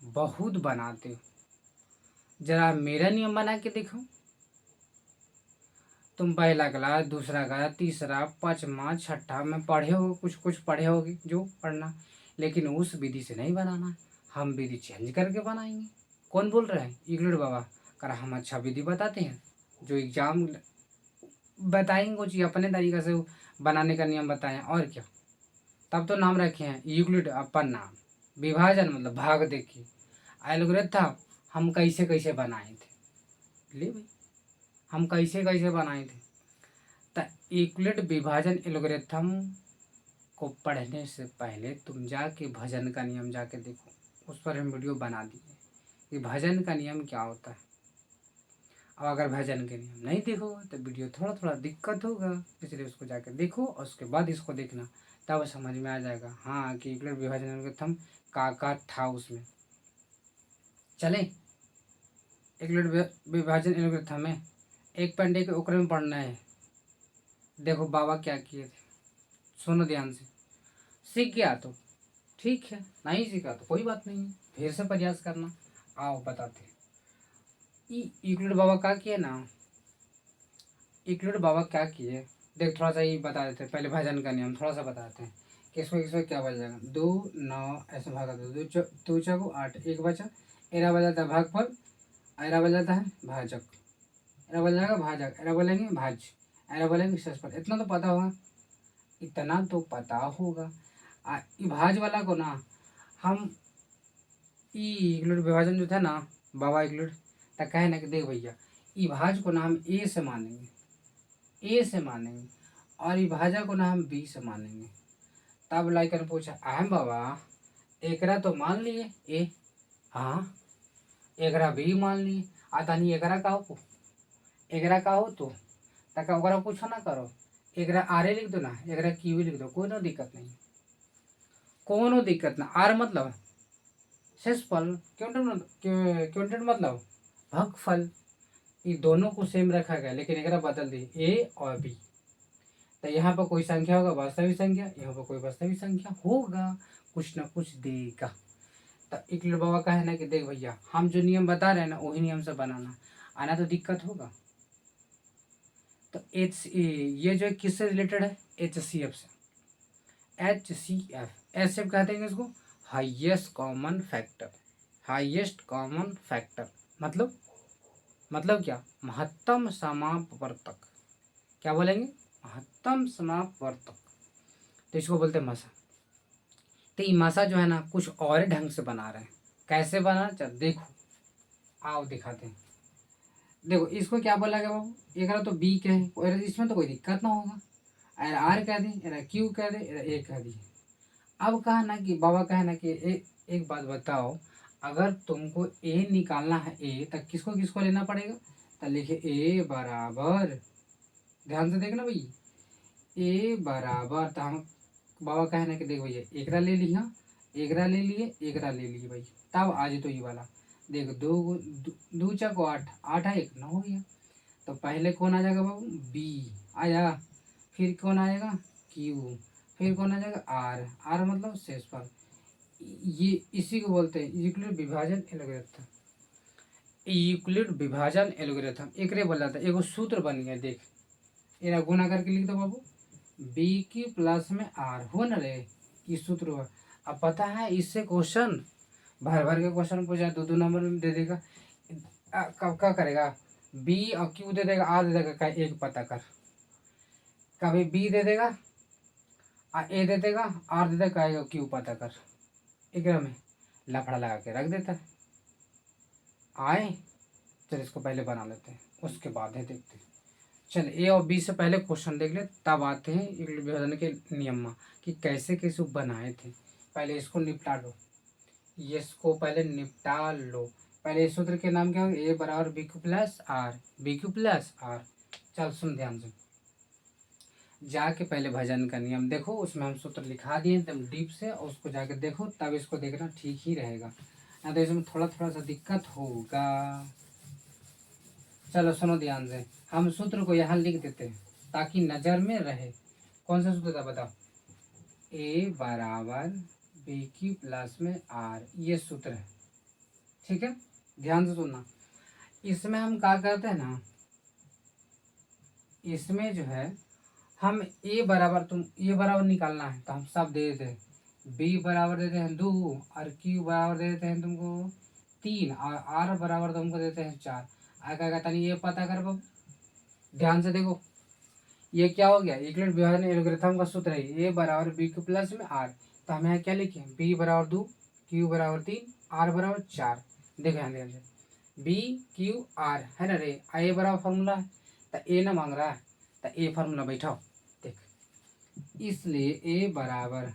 A: बहुत बनाते हो, जरा मेरा नियम बना के देखो। तुम पहला क्लास, दूसरा क्लास, तीसरा, पाँचवा, छठा में पढ़े हो, कुछ कुछ पढ़े होगे जो पढ़ना, लेकिन उस विधि से नहीं बनाना, हम विधि चेंज करके बनाएंगे। कौन बोल रहे हैं? यूक्लिड बाबा। कर हम अच्छा विधि बताते हैं, जो एग्जाम बताएंगे कुछ अपने तरीक़े से बनाने का नियम बताएं, और क्या। तब तो नाम रखे हैं यूक्लिड अपन नाम। विभाजन मतलब भाग देखिए, एल्गोरिथम हम कैसे कैसे बनाए थे, ले भाई हम कैसे कैसे बनाए थे। तो यूक्लिड विभाजन एल्गोरिथम को पढ़ने से पहले तुम जाके भजन का नियम जाके देखो, उस पर हम वीडियो बना दिए कि भजन का नियम क्या होता है। अब अगर भजन के नियम नहीं देखो तो वीडियो थोड़ा थोड़ा दिक्कत होगा, इसलिए उसको जाकर देखो और उसके बाद इसको देखना, तब समझ में आ जाएगा हाँ कि यूक्लिड विभाजन एल्गोरिथम का था उसमें। चले यूक्लिड विभाजन एल्गोरिथम में एक पंडे के ओकरे में पढ़ना है। देखो बाबा क्या किए थे, सुनो ध्यान से। सीख गया तो ठीक है, नहीं सीखा तो कोई बात नहीं, फिर से प्रयास करना। आओ बताते यूक्लिड बाबा क्या किए ना, यूक्लिड बाबा क्या किए देख, थोड़ा सा ही बता देते हैं। पहले भजन का नियम थोड़ा सा बताते हैं, किसको क्या बच जाएगा। 2 9 ऐसे भागा दो, दो चौको 8, एक बचा, एरा बच जाता है भागफल, एरा बच जाता है भाजक, एरा बच जाएगा भाजक, एरा बोलेंगे भाज, एरा बोलेंगे शेषफल। इतना तो पता होगा, इतना तो पता होगा। ई भाज वाला को ना हम यूक्लिड विभाजन जो था ना, बाबा यूक्लिड तक कहे ना कि देख भैया ई भाज को ना हम ए से मानेंगे, ए से मानेंगे, और ई भाजा को ना हम बी से मानेंगे। तब लाइकन पूछा अहम बाबा एकरा तो मान लिए ए, हाँ एकरा बी मान लिए, तनी एकरा का हो, एकरा का हो तो तक ओकरा पूछो ना करो, एकरा आरे लिख दो ना, एकरा क्यू लिख दो, कोई दिक्कत नहीं, कोनो दिक्कत ना। आर मतलब शेषफल, क्विंटेट मतलब भागफल, ये दोनों को सेम रखा गया, लेकिन एकरा बदल दी ए और बी। तो यहाँ पर कोई संख्या होगा वास्तविक संख्या, यहाँ पर कोई वास्तविक संख्या होगा, कुछ ना कुछ देगा। तो यूक्लिड बाबा का है ना कि देख भैया हम जो नियम बता रहे हैं ना वही नियम से बनाना, आना तो दिक्कत होगा। तो ये जो किससे रिलेटेड है, HCF से, HCF ऐसे कहते हैं इसको highest common factor, highest common factor मतलब क्या, महत्तम समापवर्तक। क्या बोलेंगे, महत्तम समापवर्तक। तो इसको बोलते हैं मसा। तो ये मसा जो है ना कुछ और ढंग से बना रहे हैं, कैसे बना चल देखो, आओ दिखाते हैं। देखो इसको क्या बोला गया बाबू, एक तो बी कहे और इसमें तो कोई दिक्कत ना होगा, आर कह दे, क्यू कह दे, ए कह दी। अब कहा ना कि बाबा कहे ना कि एक बात बताओ, अगर तुमको ए निकालना है ए, तब किसको किसको लेना पड़ेगा। तो लिखे ए बराबर, ध्यान से देखना भाई, ए बराबर, तो हम बाबा कहे ना कि देख भैया एकरा ले लिया, एकरा ले लिए, एकरा ले लिए भाई, तब आज तो ये वाला देखो, दो चको 8, 8 है 1 9 हो गया। तो पहले कौन आ जाएगा बाबू, बी आया, फिर कौन आएगा क्यू, फिर कौन आ जाएगा आर, आर मतलब शेषफल। ये इसी को बोलते हैं यूक्लिड विभाजन एल्गोरिथम। यूक्लिड विभाजन एल्गोरिथम एकरे बोला था, एगो सूत्र बन गया देख, इना गुना करके लिख दो बाबू, बी की प्लस में आर हो न रे, ये सूत्र हुआ। अब पता है इससे क्वेश्चन भर भर के क्वेश्चन पूछा, 2 2 नंबर में दे देगा। कब क्या करेगा, बी और क्यू दे देगा, आर दे देगा, का एक पता कर, कभी बी दे देगा ए दे देगा, आर दे देगा, कहेगा क्यू पता कर, एक में लफड़ा लगा के रख देता है। आए चल इसको पहले बना लेते हैं, उसके बाद है देखते हैं। चल ए और बी से पहले क्वेश्चन देख ले, तब आते हैं यूक्लिड विभाजन के नियम में कि कैसे कैसे बनाए थे। पहले इसको निपटा लो, ये इसको पहले निपटा लो। पहले इस सूत्र के नाम क्या होगा, ए बराबर B Q plus R, B Q plus R. चल सुन ध्यान से, जाके पहले भजन का नियम देखो, उसमें हम सूत्र लिखा दिए एकदम डीप से, और उसको जाके देखो, तब इसको देखना ठीक ही रहेगा। हाँ तो इसमें थोड़ा थोड़ा सा दिक्कत होगा। चलो सुनो ध्यान से, हम सूत्र को यहाँ लिख देते हैं ताकि नजर में रहे। कौन सा सूत्र था बताओ? ए बराबर बी क्यू प्लस में आर, ये सूत्र है। ठीक है, ध्यान से सुनना। इसमें हम क्या करते हैं ना, इसमें जो है हम ए बराबर, तुम ए बराबर निकालना है तो हम सब दे देते हैं। बी बराबर देते हैं 2 और क्यू बराबर दे देते हैं तुमको 3 और आर बराबर तुमको देते हैं 4। आगे कहता नहीं, ये पता कर बाबू, ध्यान से देखो। ये क्या हो गया? यूक्लिड विभाजन एल्गोरिथम का सूत्र है ए बराबर बी क्यू प्लस में आर। तो हम यहाँ क्या लिखे? बी बराबर 2, क्यू बराबर 3, आर बराबर 4। देखो यहाँ ध्यान से, बी क्यू आर है ना रे, ए बराबर फॉर्मूला है तो ए ना मांग रहा है तो ए फार्मूला बैठाओ। देख, इसलिए ए बराबर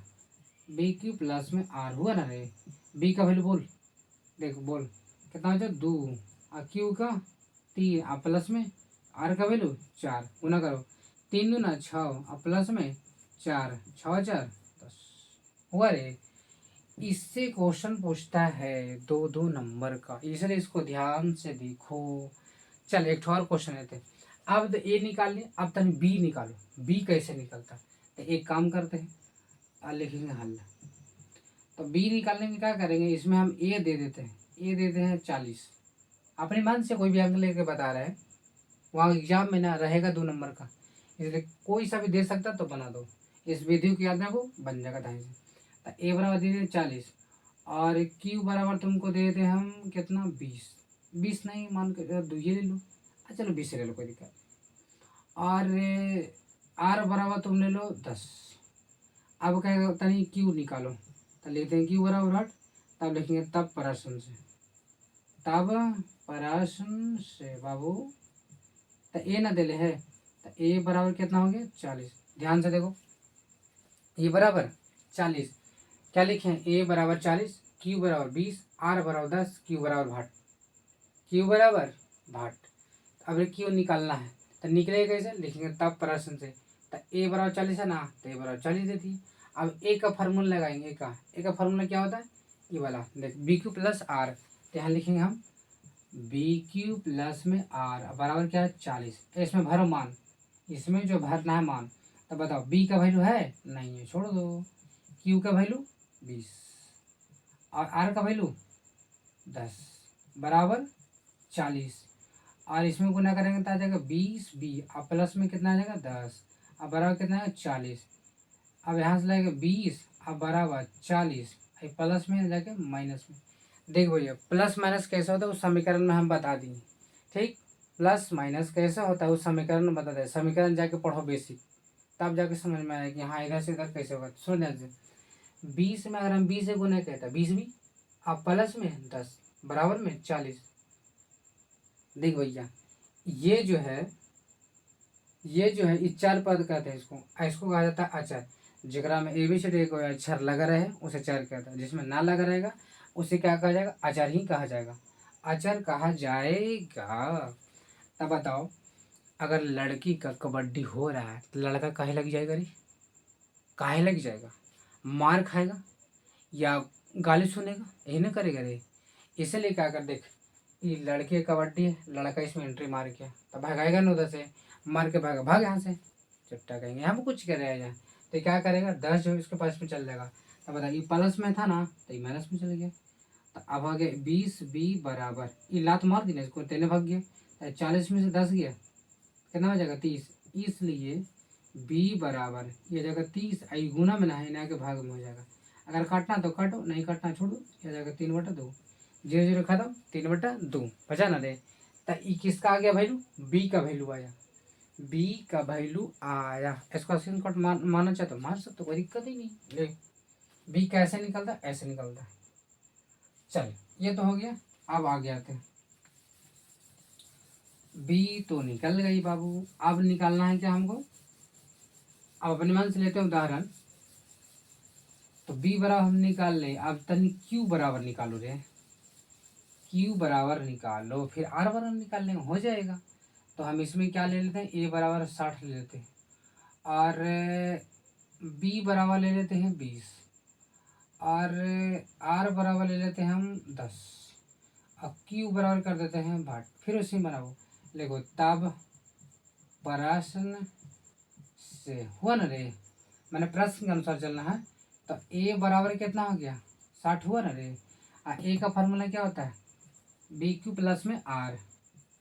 A: बी क्यू प्लस में आर हुआ ना रे। बी का वैल्यू बोल, देखो बोल कितना हो जाए 2 और क्यू का 3 और प्लस में आर का वैल्यू 4। गुना करो, 3 दूना 6 और प्लस में 4, 6 4 10 हुआ रे। इससे क्वेश्चन पूछता है 2 नंबर का, इसलिए इसको ध्यान से देखो। चल एक और क्वेश्चन लेते हैं। अब तो ए निकाल लिया, अब तक बी निकालो। बी कैसे निकलता? तो एक काम करते हैं, लिखेंगे हल। तो बी निकालने में क्या करेंगे, इसमें हम ए दे देते हैं, ए देते हैं 40। अपने मन से कोई भी अंक लेके बता रहे हैं, वहाँ एग्जाम में ना रहेगा 2 नंबर का, इसलिए कोई सा भी दे सकता तो बना दो। इस विधि को याद रखो, बन जाएगा ढंग से। तो ए बराबर दे देते 40 और क्यू बराबर तुमको दे देते हम कितना 20 नहीं मान के 2 ये ले लो, चलो 20 ले लो कोई दिक्कत। और आर बराबर तुम ले लो 10। अब क्या होता नहीं, क्यू निकालो तो लिखते हैं क्यू बराबर 8। तब लिखेंगे तब प्रश्न से, तब प्रश्न से बाबू। तो ए ना दे ले है तो ए बराबर कितना हो गया 40। ध्यान से देखो, ए बराबर 40, क्या लिखें? ए बराबर 40, क्यू बराबर 20, आर बराबर 10, क्यू बराबर भाट, क्यू बराबर भाट। अब क्यू निकालना है तो निकलेगा कैसे? लिखेंगे तब प्रश्न से। तो ए बराबर 40 है ना, तो ए बराबर 40 देती है। अब ए का फार्मूला लगाएंगे, ए का फार्मूला क्या होता है? ये वाला देख, बी क्यू प्लस आर। तो यहाँ लिखेंगे हम बी क्यू प्लस में आर बराबर क्या है 40। इसमें भरो मान, इसमें जो भरना है मान। तो बताओ बी का वैल्यू है नहीं है, छोड़ दो। क्यू का वैल्यू 20 और आर का वैल्यू 10 बराबर 40। और इसमें गुना करेंगे तो आ जाएगा 20 बी और प्लस में कितना आ जाएगा 10 और बराबर कितना है 40। अब यहाँ से लगेगा 20 और बराबर 40, प्लस में जाके माइनस में। देख भैया, प्लस माइनस कैसे होता है उस समीकरण में हम बता दिए। ठीक, प्लस माइनस कैसे होता है उस समीकरण में बता दें। समीकरण जाके पढ़ो बेसिक, तब जाके समझ में आएगा कि हाँ इधर से इधर कैसे होगा। सुन ध्यान से, 20 में अगर हम 20 से गुना कहता है 20 भी, अब प्लस में 10 बराबर में 40। देख भैया, ये जो है इस चार पद कहते हैं इसको, इसको कहा जाता है अचर। जगरा में ए बी सी डी कोई अक्षर लगा रहे उसे चर कहता है, जिसमें ना लगा रहेगा उसे क्या कहा जाएगा? अचर ही कहा जाएगा, अचर कहा जाएगा। तब बताओ, अगर लड़की का कबड्डी हो रहा है तो लड़का काहे लग जाएगा रे? काहे लग जाएगा? मार खाएगा या गाली सुनेगा? यही ना करेगा रे। इसलिए क्या कर, देख ये लड़के कबड्डी है, लड़का इसमें एंट्री मार गया तो भगाएगा ना उधर से, मार के भाग यहाँ से, चुट्टा कहेंगे हम कुछ कर रहे हैं। तो क्या करेगा 10 जो इसके पास में चल जाएगा। तो बता, ये प्लस में था ना तो ये माइनस में चल गया। तो अब आ गया 20 बी बराबर, ये लात मार दी ना इसको, तेने भाग गया तो 40 में से 10 गया, कितना हो जाएगा 30। इसलिए बी बराबर ये जगह 30 आई गुना में ना है, ना के भाग में हो जाएगा। अगर काटना तो काटो, नहीं काटना छोड़ो। ये जाएगा 3/2, 0 0 खत्म, 3/2 बचा ना दे। तो ये किसका आ गया वैल्यू? बी का वैल्यू आया, बी का वैल्यू आया। इसका स्क्रीनशॉट मारना चाहते तो मार सकते, कोई दिक्कत ही नहीं। ले, बी कैसे निकलता? ऐसे निकलता है। चल ये तो हो गया। अब आगे आते हैं, बी तो निकल गई बाबू। अब निकालना है क्या हमको? अब अपने मन से लेते हैं उदाहरण। तो बी बराबर हम निकाल ले, अब तनी क्यू बराबर निकालो रे, क्यू बराबर निकालो, फिर आर बराबर निकालने में हो जाएगा। तो हम इसमें क्या ले लेते हैं? ए बराबर 60 ले लेते हैं और बी बराबर ले लेते हैं 20 आर आर बराबर ले लेते हैं हम 10। अब क्यू बराबर कर देते हैं 8। फिर उसी में बनाओ, देखो तब प्रश्न से हुआ ना रे, मैंने प्रश्न के अनुसार चलना है। तो ए बराबर कितना हो गया 60 हुआ ना रे। ए का फार्मूला क्या होता है बी क्यू प्लस में आर,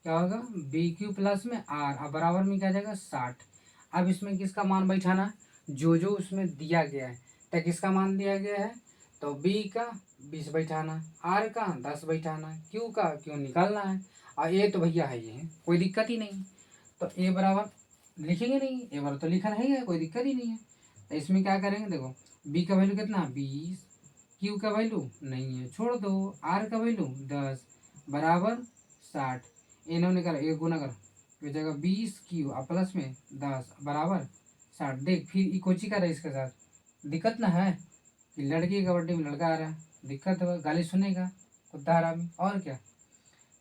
A: क्या होगा बी क्यू प्लस में आर, अब बराबर में क्या जाएगा 60। अब इसमें किसका मान बैठाना, जो जो उसमें दिया गया है, तो किसका मान दिया गया है तो बी का 20 बैठाना, आर का 10 बैठाना, क्यू का क्यू निकालना है। और ए तो भैया है, ये कोई दिक्कत ही नहीं। तो ए बराबर लिखेंगे नहीं, ए बराबर तो लिखा है, कोई दिक्कत ही नहीं है। तो इसमें क्या करेंगे, देखो बी का वैल्यू कितना 20, क्यू का वैल्यू नहीं है छोड़ दो, आर का वैल्यू 10 बराबर 60। इन्होंने करा एक गुना कर हो जाएगा 20 क्यू और प्लस में 10 बराबर 60। देख फिर कोची कर रहा है इसके साथ, दिक्कत ना है कि लड़की कबड्डी में लड़का आ रहा है, दिक्कत है, गाली सुनेगा कुत्ता हरामी और क्या।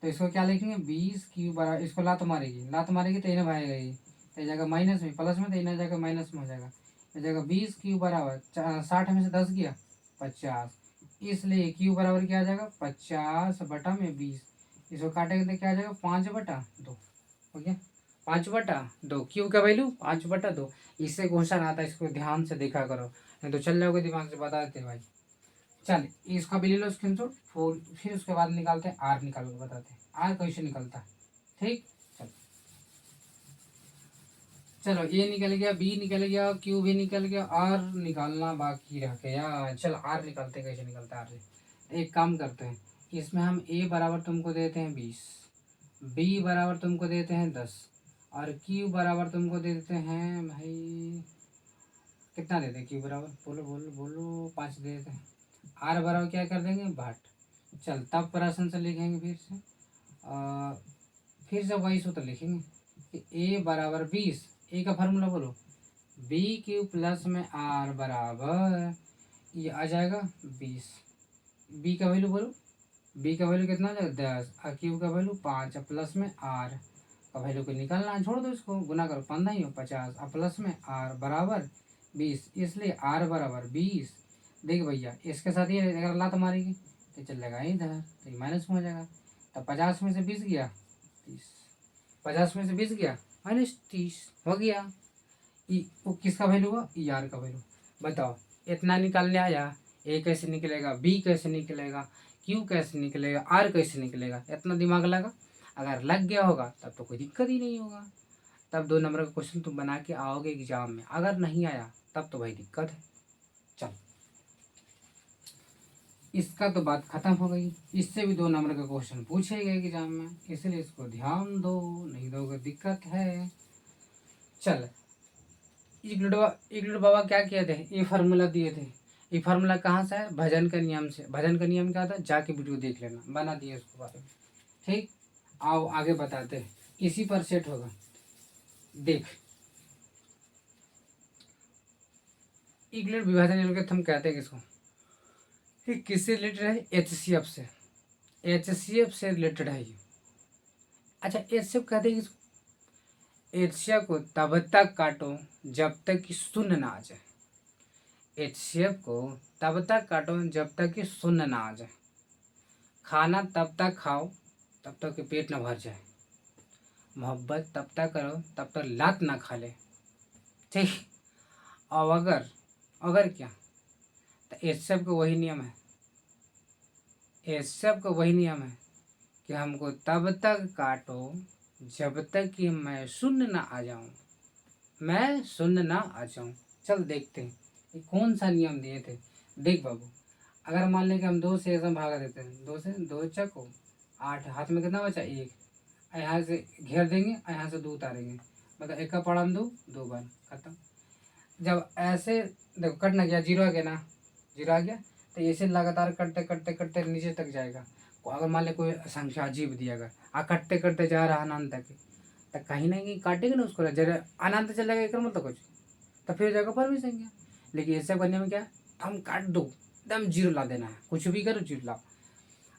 A: तो इसको क्या लिखेंगे 20 क्यू बराबर, इसको लात मारेगी तो इन्हें भागेगा, ये तो जाएगा माइनस में, प्लस में तो इन्हें जाएगा माइनस में हो जाएगा। हो जाएगा 20 क्यू बराबर 60 में से 10 गया 50, इसलिए क्यू बराबर क्या आ जाएगा 50 बटा में 20। इसको काटेंगे तो क्या आ जाएगा 5/2 हो गया, 5/2 क्यू का वैल्यू 5/2। इससे क्वेश्चन आता है, इसको ध्यान से देखा करो, नहीं तो चल जाओगे दिमाग से, बता देते भाई। चल इसका भी ले लो स्क्रीनशॉट, फिर उसके बाद निकालते हैं आर, निकाल के बताते हैं आर कैसे निकलता है। ठीक, चलो चलो ए निकल गया, बी निकल गया, क्यू भी निकल गया, आर निकालना बाकी रह गया। चल आर निकालते कैसे निकलता है आर से। एक काम करते हैं, इसमें हम ए बराबर तुमको देते हैं 20, बी बराबर तुमको देते हैं 10, और क्यू बराबर तुमको दे देते हैं भाई, कितना देते हैं क्यू बराबर, बोलो बोलो बोलो, 5 दे देते हैं। आर बराबर क्या कर देंगे 62। चल तब प्रश्न से लिखेंगे फिर से वही सूत्र लिखेंगे कि ए बराबर 20, ए का फार्मूला बोलो बी क्यू प्लस में आर बराबर, ये आ जाएगा 20। बी का वैल्यू बोलो, बी का वैल्यू कितना हो जाएगा 10, और क्यू का वैल्यू 5, प्लस में आर का वैल्यू को निकालना है, छोड़ दो इसको, गुना करो 15 ही हो 50, और प्लस में आर बराबर 20, इसलिए आर बराबर 20। देख भैया इसके साथ ये अगर लात मारेगी तो चल जाएगा इधर, तो ये माइनस में हो जाएगा। तब 50 में से 20 गया 30, 50 में से 20 गया -30 हो गया। वो किसका वैल्यू हुआ ई आर का वैल्यू। बताओ इतना निकालने आया, ए कैसे निकलेगा, बी कैसे निकलेगा, क्यू कैसे निकलेगा, आर कैसे निकलेगा, इतना दिमाग लगा। अगर लग गया होगा तब तो कोई दिक्कत ही नहीं होगा, तब 2 नंबर का क्वेश्चन तुम बना के आओगे एग्जाम में। अगर नहीं आया तब तो भाई दिक्कत है। चल इसका तो बात खत्म हो गई, इससे भी 2 नंबर का क्वेश्चन पूछे गए एग्जाम में, इसलिए इसको ध्यान दो, नहीं दोगे दिक्कत है। चल इग्लूट बाबा क्या किए थे, ये फार्मूला दिए थे। ये फार्मूला कहाँ से है, भजन का नियम से। भजन का नियम क्या था, जाके वीडियो देख लेना, बना दिए उसके बारे में। ठीक, आओ आगे बताते हैं, इसी पर सेट होगा। देख इग्लूट विभाजन हम कहते हैं किसको, कि किससे रिलेटेड है, एचसीएफ से, एचसीएफ से रिलेटेड है ये। अच्छा एचसीएफ कहते हैं किसको, एचसीएफ को तब तक काटो जब तक कि शून्य ना आ जाए। एचसीएफ को तब तक काटो जब तक कि शून्य ना आ जाए। खाना तब तक खाओ तब तक कि पेट ना भर जाए। मोहब्बत तब तक करो तब तक लात ना खा ले। ठीक, और अगर अगर क्या, तो एचसीएफ का वही नियम है, एचसीएफ का वही नियम है कि हमको तब तक काटो जब तक कि मैं शून्य ना आ जाऊं, मैं शून्य ना आ जाऊं। चल देखते हैं ये कौन सा नियम दिए थे। देख बाबू, अगर मान लें कि हम 2 से एकदम भागा देते हैं, 2 से 2 चको 8, हाथ में कितना बचा 1, यहाँ से घेर देंगे और यहाँ से 2 उतारेंगे, मतलब 1 का पड़ा हम 2, 2 बार खत्म। जब ऐसे देखो कट ना गया, 0 आ गया ना, 0 आ गया, तो ऐसे लगातार कटते कटते कटते नीचे तक जाएगा। अगर मान ले कोई संख्या अजीब दिया गया आ कटते कटते जा रहा अनंत तक, तो कहीं ना कहीं काटेंगे ना उसको, जरा अनंत चलेगा एक मतलब कुछ, तो फिर जगह पर भी संख्या। लेकिन ऐसे करने में क्या, हम काट दो एकदम 0 ला देना है, कुछ भी करो 0 लाओ।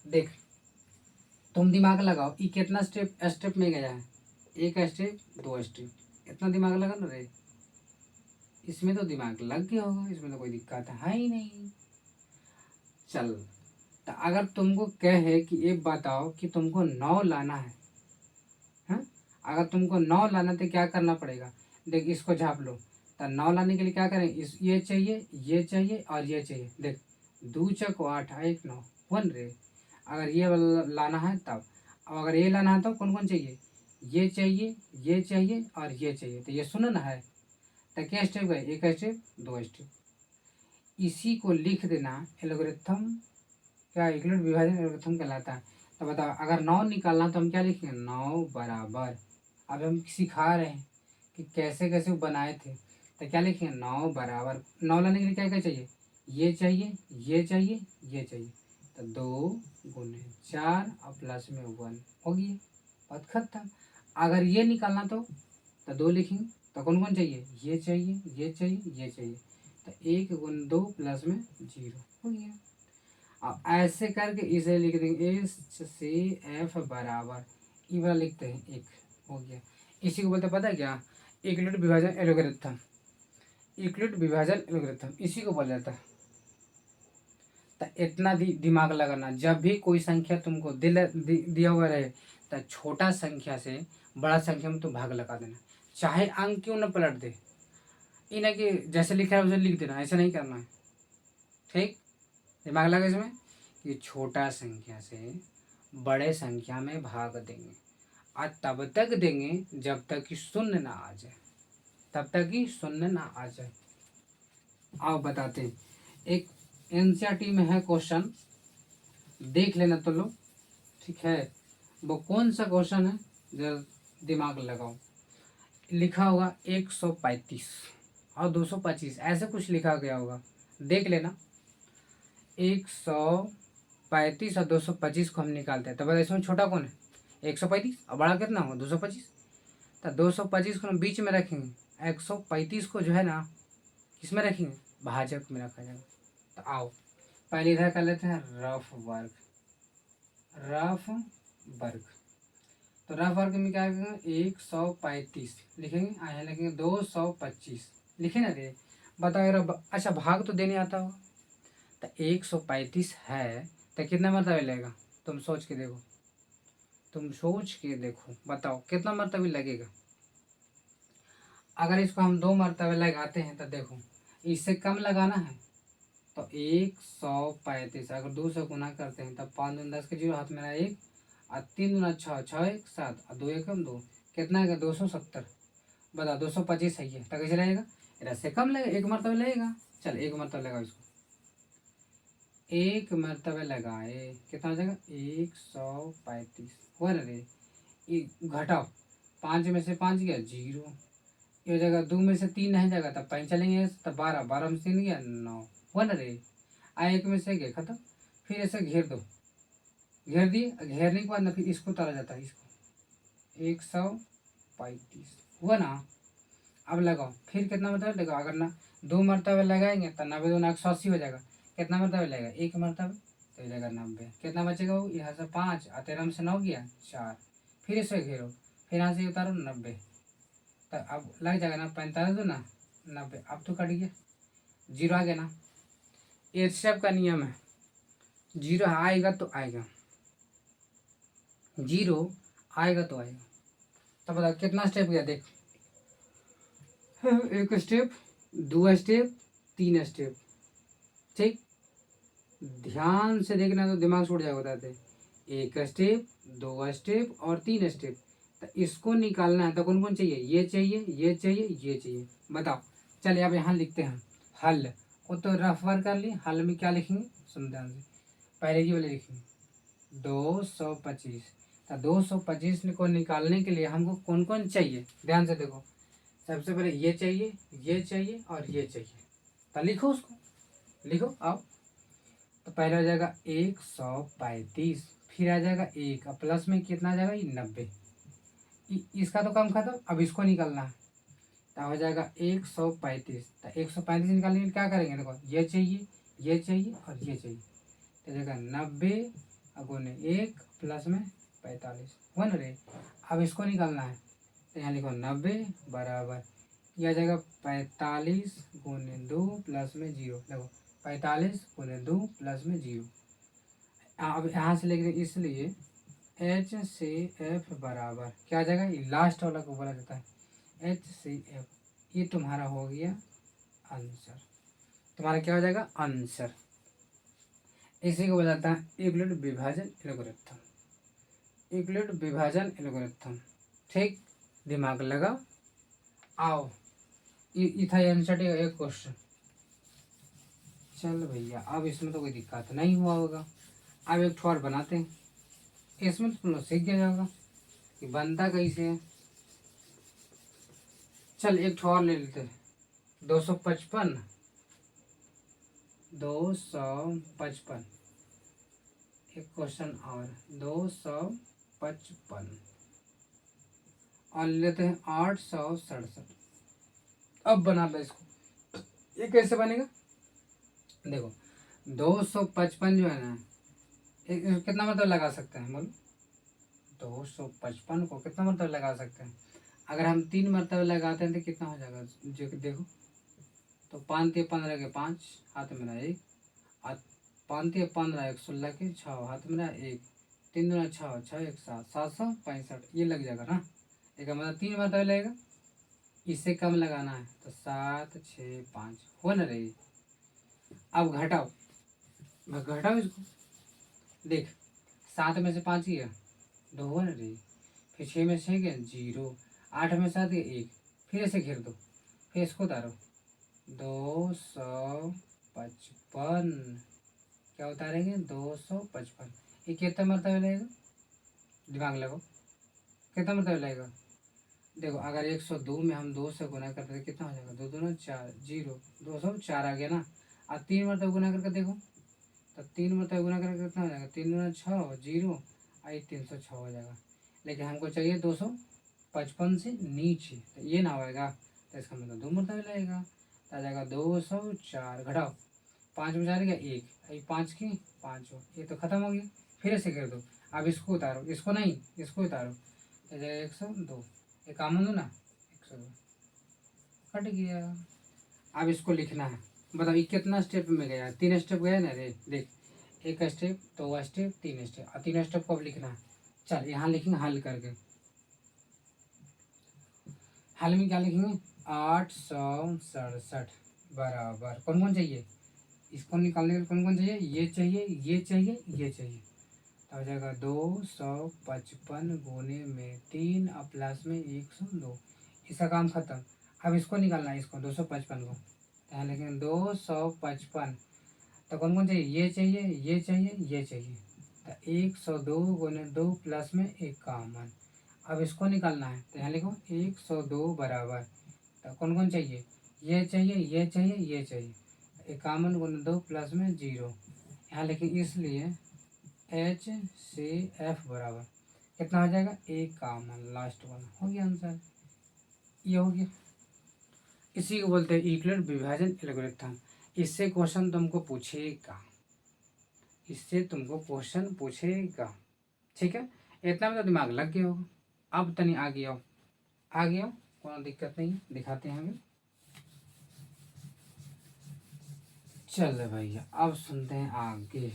A: देख तुम दिमाग लगाओ, ये कितना स्टेप में गया है, 1 स्टेप 2 स्टेप, इतना दिमाग लगा ना रे, इसमें तो दिमाग लग गया होगा, इसमें तो कोई दिक्कत है ही नहीं। चल, तो अगर तुमको कहे कि ये बताओ कि तुमको 9 लाना है, हाँ, अगर तुमको 9 लाना तो क्या करना पड़ेगा? देख इसको झाप लो। तो 9 लाने के लिए क्या करें? इस ये चाहिए और ये चाहिए। देख 2 चक 8 1 9 1 रे। अगर ये वाला लाना है तब, अब अगर ये लाना है तो कौन कौन चाहिए? ये चाहिए और ये चाहिए। तो ये सुनो ना है, तो क्या स्टेप गए? एक स्टेप, दो स्टेप। इसी को लिख देना एल्गोरिथम, क्या यूक्लिड विभाजन एल्गोरिथम कहलाता है। तो बताओ अगर 9 निकालना तो हम क्या लिखेंगे? 9 बराबर, अब हम सिखा रहे हैं कि कैसे कैसे वो बनाए थे। तो क्या लिखेंगे? 9 बराबर, 9 लाने के लिए क्या क्या चाहिए? ये चाहिए, ये चाहिए, ये चाहिए। तो 2 × 4 और प्लस में 1 हो गया, बात खत्म। अगर ये निकालना तो 2 लिखेंगे। तो कौन कौन चाहिए? ये चाहिए, ये चाहिए, ये चाहिए। तो 1 × 2 प्लस में 0 हो गया। अब ऐसे करके इसे लिख देंगे एस सी एफ बराबर, ई वाला लिखते हैं 1 हो गया। इसी को बोलते हैं, पता है क्या? यूक्लिड विभाजन एल्गोरिथम। यूक्लिड विभाजन एल्गोरिथम इसी को बोला जाता है। तो इतना दिमाग लगाना, जब भी कोई संख्या तुमको दिया हुआ रहे तो छोटा संख्या से बड़ा संख्या में तो भाग लगा देना, चाहे अंक क्यों न पलट दे। ये ना कि जैसे लिखा है उसे लिख देना, ऐसा नहीं करना है। ठीक, दिमाग लगा इसमें कि छोटा संख्या से बड़े संख्या में भाग देंगे, और तब तक देंगे जब तक कि शून्य ना आ जाए, तब तक कि शून्य ना आ जाए। आओ बताते हैं। एक एनसीईआरटी में है क्वेश्चन, देख लेना तो लो, ठीक है। वो कौन सा क्वेश्चन है जरा दिमाग लगाओ। लिखा होगा 135 और 225, ऐसे कुछ लिखा गया होगा, देख लेना। 135 और 225 को हम निकालते हैं, तो बताइए इसमें छोटा कौन है? 135, और बड़ा कितना होगा? 225। तो 225 को हम बीच में रखेंगे, 135 को जो है ना किस में रखेंगे? भाजक में रखा जाएगा। तो आओ पहले इधर कर लेते हैं रफ वर्ग। रफ वर्ग, तो रफ वर्ग में क्या लिखेंगे? 135 लिखेंगे, यहाँ लिखेंगे 225 लिखे ना रे। बताओ यार, अच्छा भाग तो देने आता होगा। तो 135 है तो कितना मरतबे लगेगा? तुम सोच के देखो, तुम सोच के देखो, बताओ कितना मरतबे लगेगा? अगर इसको हम 2 मरतबे लगाते हैं तो देखो, इससे कम लगाना है तो 135 अगर 2 से गुना करते हैं तब 5 दूनी 10 के 0 हाथ में रहा 1, और 3 दूना 6, 6 1 7, और 2 1 2, कितना है? 270। बताओ 225 है ये, तो कैसे लगेगा? इससे कम लगेगा, 1 मरतबे लगेगा। चल 1 मरतबे लगाओ इसको, 1 मरतबे लगाए कितना हो जाएगा? 135 हुआ ना रे। ये घटाओ, 5 में से 5 गया 0, ये हो जाएगा 2 में से 3 नहीं जाएगा तब 5 चलेंगे, तब 12, 12 में से 3 गया 9 हुआ ना रे। आ 1 में से गया खत्म। फिर ऐसे घेर दो, घेर दिए, घेरने के बाद ना फिर इसको उतारा जाता है, इसको 135 हुआ ना। अब लगाओ, फिर कितना मरतबे लगाओ? अगर ना 2 मरतबे लगाएंगे तो 90 2 180 हो जाएगा। कितना मरतबे लगेगा? 1 मरतबे, तो हो जाएगा 90। कितना बचेगा? वो यहाँ से 5 और 13 में से 9 गया 4। फिर इसे घेरो, फिर यहाँ से उतारो 90, तो अब लग जाएगा ना 45 दो ना 90। अब तो कट गया, 0 आ गया ना। ये स्टेप का नियम है, 0 आएगा तो आएगा, 0 आएगा तो आएगा। तो बता कितना स्टेप गया? देख, 1 स्टेप, 2 स्टेप, 3 स्टेप। ठीक, ध्यान से देखना तो दिमाग छूट जाएगा। बताते 1 स्टेप, 2 स्टेप और 3 स्टेप। तो इसको निकालना है तो कौन कौन चाहिए? ये चाहिए, ये चाहिए, ये चाहिए। बताओ, चलिए अब यहाँ लिखते हैं हल। वो तो रफ वर्क कर लिए, हल में क्या लिखेंगे? सुन ध्यान से, पहले की वाले लिखेंगे 225। तो 225 को निकालने के लिए हमको कौन कौन चाहिए? ध्यान से देखो, सबसे पहले ये चाहिए, ये चाहिए और ये चाहिए। तो लिखो उसको, लिखो आओ। तो पहले आ जाएगा 135, फिर आ जाएगा 1 और प्लस में कितना आ जाएगा? ये 90। इसका तो काम खत्म, अब इसको निकालना है। तो हो जाएगा 135। तो 135 निकालने के लिए क्या करेंगे? देखो, ये चाहिए, ये चाहिए और ये चाहिए। तो जगह 90 गुने 1 प्लस में 45 हुआ ना रे। अब इसको निकालना है तो यहाँ लिखो 90 बराबर, यह आ जाएगा 45 गुने 2 प्लस में 0। देखो 45 गुने 2 प्लस में 0। अब यहाँ से लेकर इसलिए एच सी एफ बराबर क्या आ जाएगा, ये लास्ट वाला को बोला जाता है एच सी एफ। ये तुम्हारा हो गया आंसर, तुम्हारा क्या हो जाएगा आंसर। इसी को बोला जाता है यूक्लिड विभाजन एल्गोरिथम, यूक्लिड विभाजन एल्गोरिथम। ठीक, दिमाग लगा। आओ था आंसर एक क्वेश्चन। चल भैया अब इसमें तो कोई दिक्कत नहीं हुआ होगा। अब एक ठोर बनाते हैं, इसमें तो तुम लोग सीख गया जाओगा कि बनता कैसे है। चल एक ठोर ले लेते हैं, 255 255। एक क्वेश्चन और 255 और लेते हैं 867। अब बना लो इसको। ये कैसे बनेगा, देखो 255 जो है ना, कितना मतलब लगा सकते हैं बोलो, 255 को कितना मतलब लगा सकते हैं। अगर हम 3 मरतबे लगाते हैं तो कितना हो जाएगा, जो कि देखो तो 5 3 15 के 5 हाथ में रहा 1, और 5 3 15 1 16 के 6 हाथ में रहा 1, 3 दूना 6 6 1 7 765, ये लग जाएगा ना। एक मतलब 3 मरतबे लगेगा, इससे कम लगाना है तो 7 6 5 हो ना रही। अब घटाओ, घटाओ इसको, देख 7 में से 5 गया 2 हो ना रही, फिर 6 में से 6 गया 0, 8 में 7 गया 1, फिर ऐसे घेर दो, फिर इसको उतारो 255। क्या उतारेंगे 255, ये कितना मरतबा लगेगा, दिमाग लगाओ कितना मरतबा लगेगा। देखो अगर 102 में हम 2 से गुना करते तो कितना हो जाएगा, 2 दूना 4 0, 204 आ गया ना। और 3 मरतबा गुना करके देखो तो 3 मरतबा गुना करके कितना हो जाएगा, 3 दूना 6 0, और 306 हो जाएगा। लेकिन हमको चाहिए 255 से नीचे, तो ये ना होएगा, तो इसका मतलब 2 मरतबा लगेगा, तो आ जाएगा 204। घटाओ 5 में 4 गया 1, ये 5 की 5 हो, ये तो खत्म हो गया। फिर ऐसे कर दो, अब इसको उतारो, इसको नहीं इसको उतारो, तो जाएगा 102। एक काम दो ना 102, कट गया। अब इसको लिखना है, बताओ ये कितना स्टेप में गया, 3 स्टेप गया ना रे, देख 1 स्टेप 2 स्टेप 3 स्टेप, और 3 स्टेप को अब लिखना है। चल यहाँ लिखेंगे हल करके, हल में क्या लिखेंगे 867 बराबर कौन कौन चाहिए, इसको निकालने के लिए कौन कौन चाहिए, ये चाहिए ये चाहिए ये चाहिए, तो हो जाएगा 255 गुने में 3 और प्लस में 102, इसका काम खत्म। अब इसको निकालना है, इसको 255 को, तो यहाँ लिखेंगे 255, तो कौन कौन चाहिए, ये चाहिए ये चाहिए ये चाहिए, तो 102 गुने 2 प्लस में 51। अब इसको निकालना है, तो यहाँ लिखो 102 बराबर, तो कौन कौन चाहिए, ये चाहिए ये चाहिए ये चाहिए, 51 गुने 2 प्लस में 0, यहाँ लिखें इसलिए एच सी एफ बराबर कितना हो जाएगा, 51। लास्ट वन हो गया आंसर, ये हो गया। इसी को बोलते हैं यूक्लिड विभाजन एल्गोरिथम। इससे क्वेश्चन तुमको पूछेगा, इससे तुमको क्वेश्चन पूछेगा, ठीक है। इतना में तो दिमाग लग गया होगा। अब तनी आगे आओ, आगे आओ, कोई दिक्कत नहीं, दिखाते हैं हमें। चल भैया अब सुनते हैं आगे।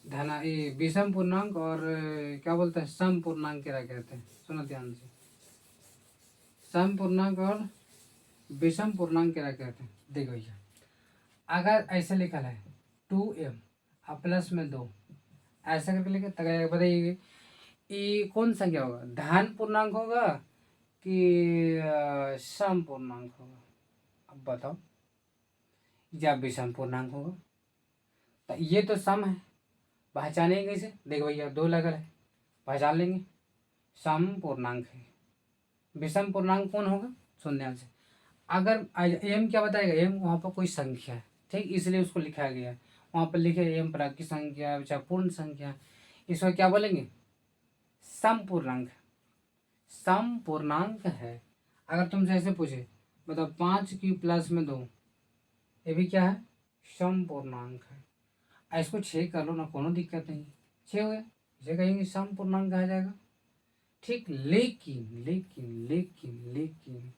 A: धना ये विषम पूर्णांक और क्या बोलते हैं सम पूर्णांक क्या कहते हैं, सुनो ध्यान से। सम पूर्णांक और विषम पूर्णांक क्या कहते हैं, देखो भैया अगर ऐसे लिखा है 2m और प्लस में 2, ऐसा करके लिखे तो बताइए ये कौन संख्या होगा, धन पूर्णांक होगा कि सम पूर्णांक होगा, अब बताओ, या विषम पूर्णांक होगा। तो ये तो सम है, पहचानेंगे कैसे, देखो भैया 2 लगल है, पहचान लेंगे सम पूर्णांक है। विषम पूर्णांक कौन होगा, सुन ध्यान से। अगर एम क्या बताएगा, एम वहाँ पर कोई संख्या है, ठीक, इसलिए उसको लिखा गया है, वहाँ पर लिखे एम प्राकृत संख्या चाहे पूर्ण संख्या, इसको क्या बोलेंगे सम पूर्णांक। सम पूर्णांक है। अगर तुमसे ऐसे पूछे बताओ 5 की प्लस में 2, ये भी क्या है सम पूर्णांक है। इसको 6 कर लो ना, कोनो दिक्कत नहीं, 6 हो गया, इसे कहेंगे सम पूर्णांक कहा जाएगा, ठीक। लेकिन लेकिन लेकिन लेकिन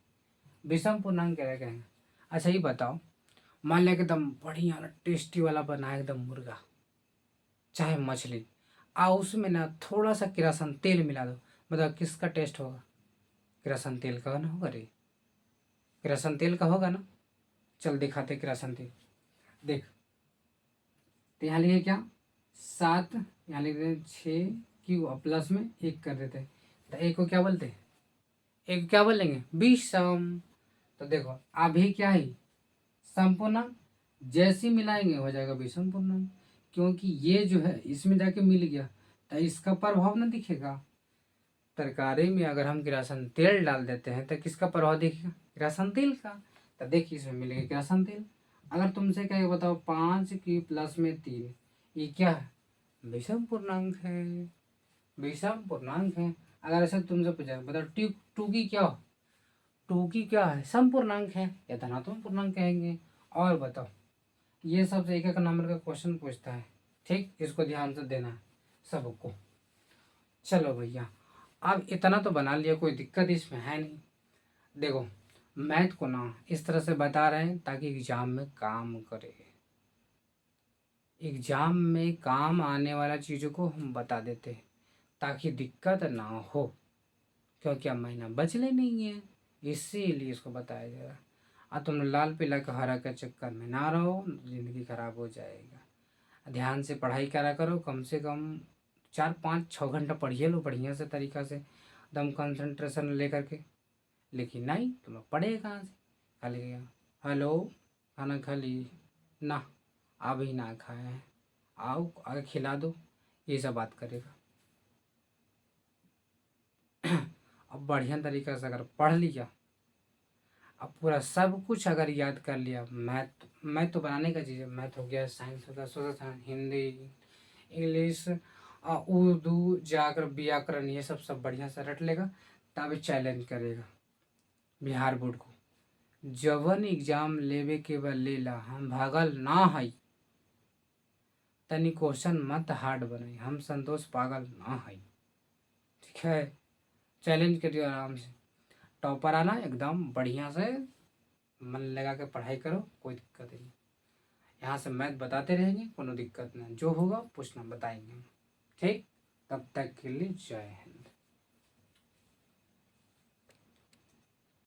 A: विषम पूर्णांक क्या कहेंगे। अच्छा ये बताओ मान लिया एकदम बढ़िया ना टेस्टी वाला बना है एकदम मुर्गा चाहे मछली, उसमें ना थोड़ा सा किरासन तेल मिला दो, मतलब किसका टेस्ट होगा? किरासन तेल का ना होगा रे, किरासन तेल का होगा ना। चल दिखाते किरासन तेल। देख, तो यहाँ लिखे क्या? 7, यहाँ लिख देते 6 क्यू और प्लस में 1 कर देते, तो एक को क्या बोलते? एक को क्या बोलेंगे? विषम। तो देखो अभी क्या है? संपूर्णांक, जैसे मिलाएंगे हो जाएगा विषम पूर्णांक, क्योंकि ये जो है इसमें जाके मिल गया, तो इसका प्रभाव ना दिखेगा। तरकारी में अगर हम किरासन तेल डाल देते हैं तो किसका प्रभाव दिखेगा? किरासन तेल का। तो देखिए इसमें मिलेगा किरासन तेल। अगर तुमसे क्या बताओ 5 की प्लस में 3, ये क्या है? विषम पूर्णांक है, विषम पूर्णांक है। अगर ऐसे तुमसे पूछा बताओ टू की क्या हो? टू की क्या है? समपूर्णांक है या धनात्मक पूर्णांक कहेंगे। और बताओ, ये सबसे एक एक नंबर का क्वेश्चन पूछता है, ठीक, इसको ध्यान से देना है सबको। चलो भैया, अब इतना तो बना लिया, कोई दिक्कत इसमें है नहीं। देखो मैथ को ना इस तरह से बता रहे हैं ताकि एग्जाम में काम करे, एग्जाम में काम आने वाला चीज़ों को हम बता देते हैं ताकि दिक्कत ना हो, क्योंकि अब महीना बचले नहीं है, इसीलिए इसको बताया जा रहा है। और तुम लाल पीला का हरा के चक्कर में ना रहो, ज़िंदगी खराब हो जाएगा। ध्यान से पढ़ाई करा करो, कम से कम 4 5 6 घंटा पढ़िए लो बढ़िया से तरीक़ा से, एकदम कंसंट्रेशन लेकर के। लेकिन नहीं, तुम्हें पढ़े कहाँ से? खाली गया हेलो खाना खा ली ना, अभी ना खाए हैं, आओ आगे खिला दो, ये सब बात करेगा। अब बढ़िया तरीक़ा से अगर पढ़ लिया, अब पूरा सब कुछ अगर याद कर लिया, मैथ तो बनाने का चीज़ है, मैथ हो गया, साइंस हो गया, social science, Hindi, English, Urdu, जाकर व्याकरण, ये सब बढ़िया से रट लेगा, तब चैलेंज करेगा बिहार बोर्ड को। जवन एग्जाम लेवे के बा लेला, हम भागल ना हई, तनी क्वेश्चन मत हार्ड बनाई, हम संतोष पागल ना हई, ठीक है? चैलेंज करियो आराम से, टॉपर आना एकदम बढ़िया से मन लगा के पढ़ाई करो, कोई दिक्कत नहीं। यहाँ से मैथ बताते रहेंगे, कोनो दिक्कत नहीं, जो होगा पूछना बताएंगे हम, ठीक? तब तक के लिए जय हिंद।